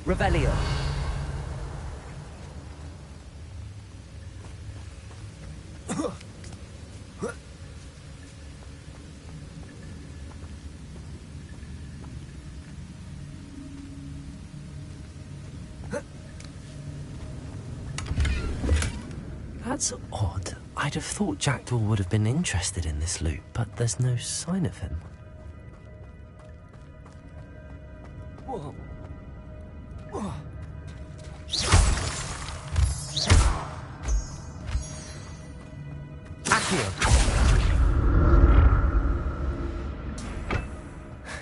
Revelio. That's odd. I'd have thought Jackdaw would have been interested in this loot, but there's no sign of him. Whoa.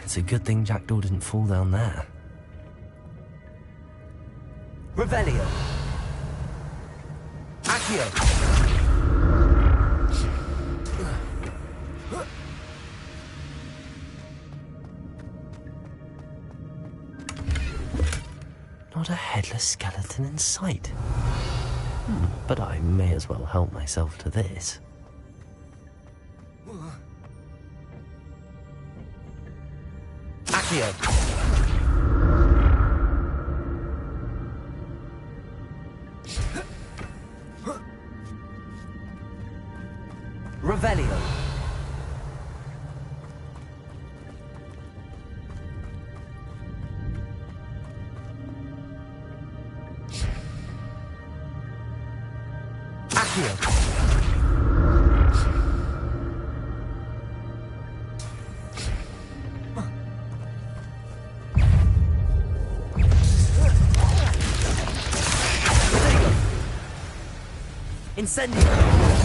It's a good thing Jackdaw didn't fall down there. Revelio. Accio. Not a headless skeleton in sight. But I may as well help myself to this. Accio. Revelio. Accio. Incendio.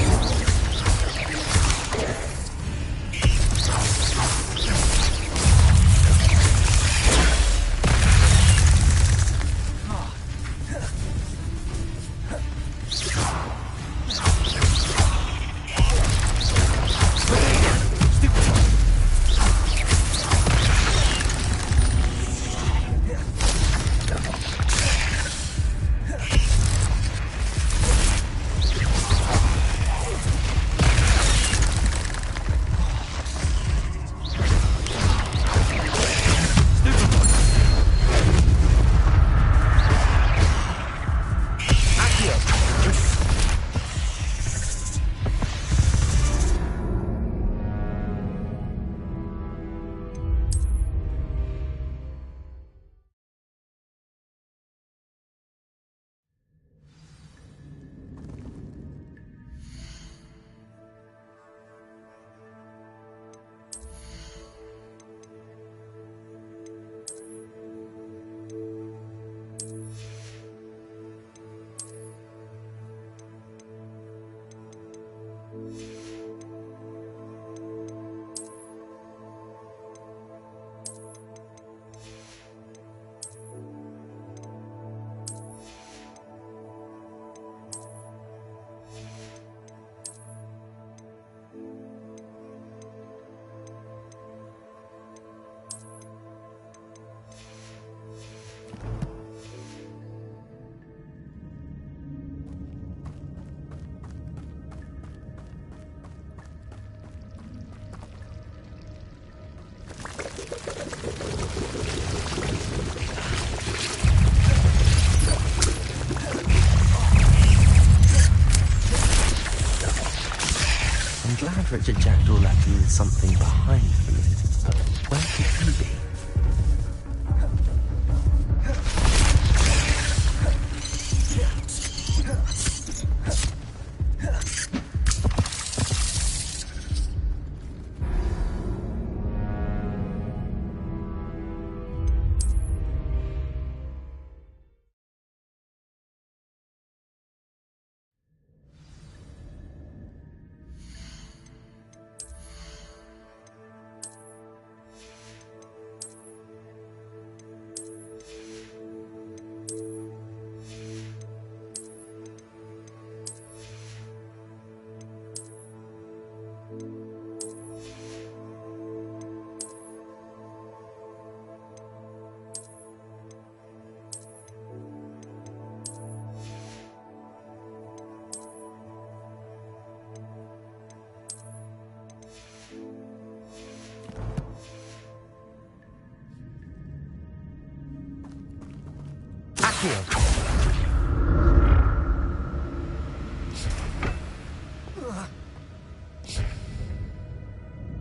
Richard Jackdaw left me with something behind the lid, but where could he be?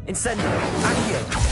Incendio! Accio!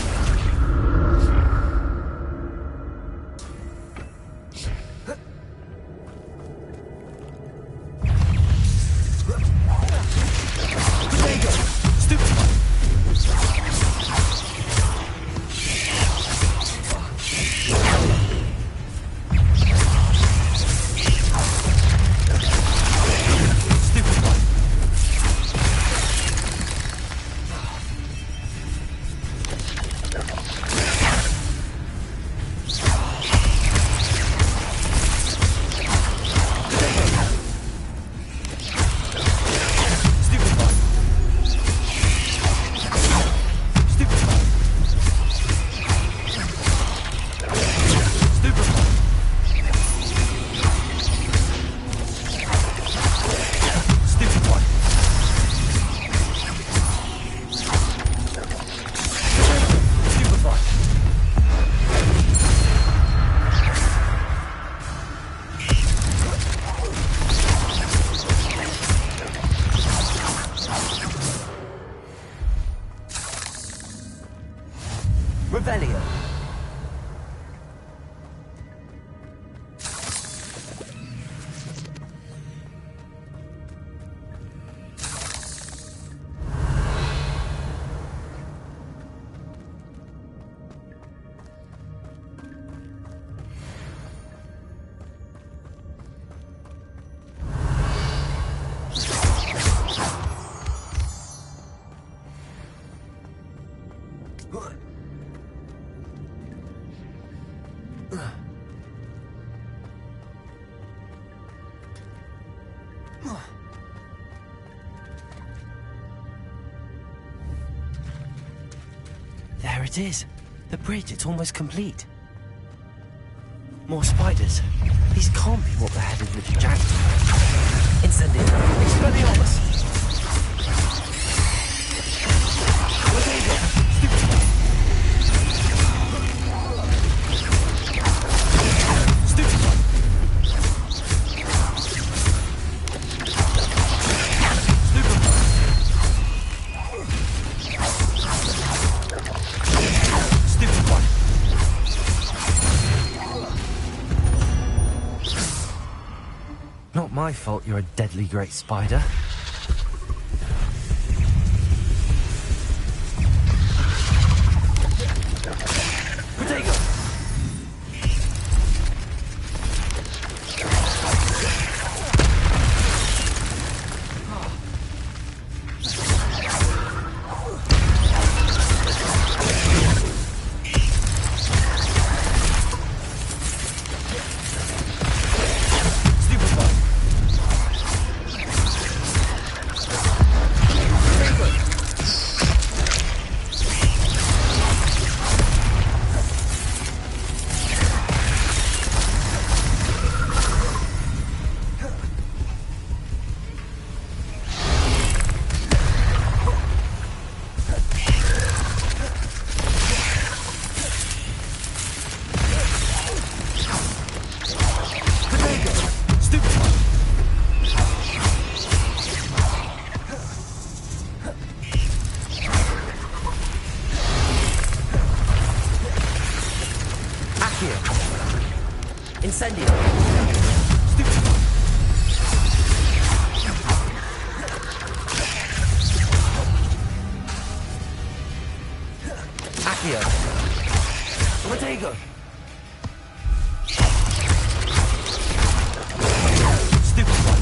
There it is. The bridge, it's almost complete. More spiders. These can't be what beheaded Richard Jackson. Incendio. Expelliarmus! Not my fault you're a deadly great spider. Accio. Incendio. Accio. Rodrigo. Stupefy.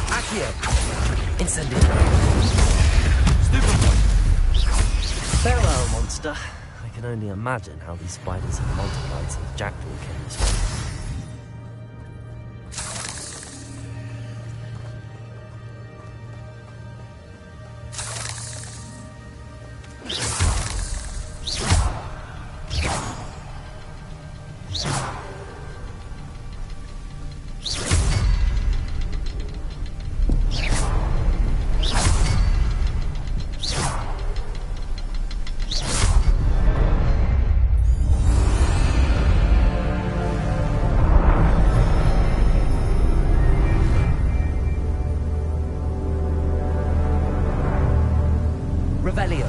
Accio. Incendio. Stupefy. Farewell, monster. I can only imagine how these spiders have multiplied since Jackdaw came this way. Revelio.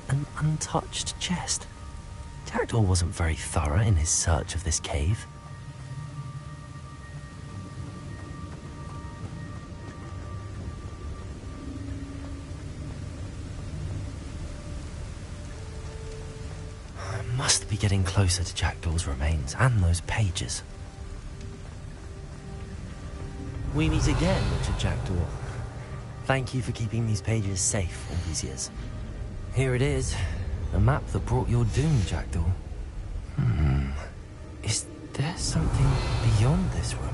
An untouched chest. Jackdaw wasn't very thorough in his search of this cave. I must be getting closer to Jackdaw's remains and those pages. We meet again, Richard Jackdaw. Thank you for keeping these pages safe all these years. Here it is, a map that brought your doom, Jackdaw. Is there something beyond this room?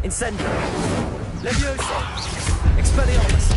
Incendio. Levioso. Expelliarmus.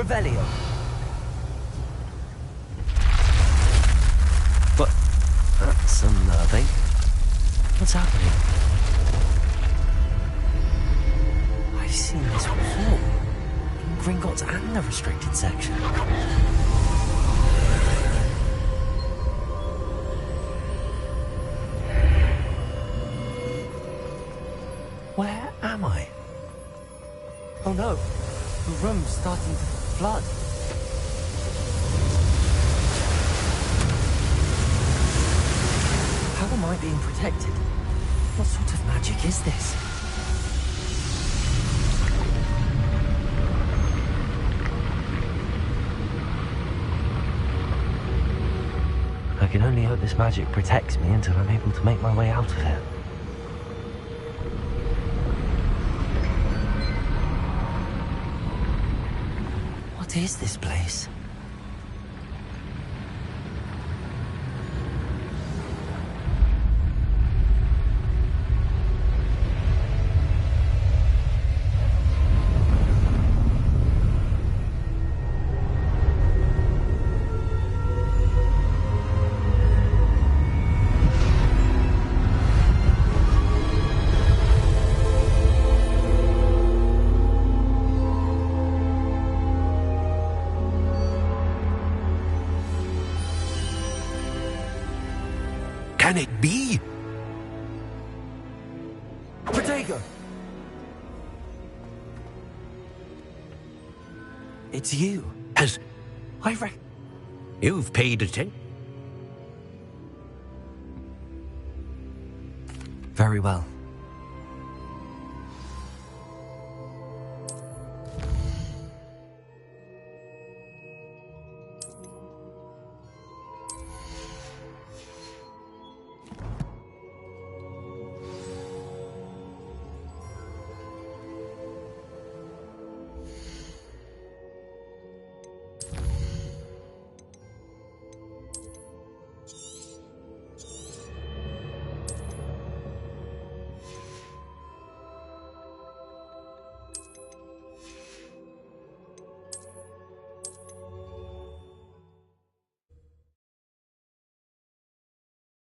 Revelio. But that's unnerving. What's happening? I've seen this before. In Gringotts and the restricted section. Where am I? Oh no, the room's starting to flood. How am I being protected? What sort of magic is this? I can only hope this magic protects me until I'm able to make my way out of here. What is this place? Can it be? Protego! It's you. Has... I reckon... You've paid attention. Very well.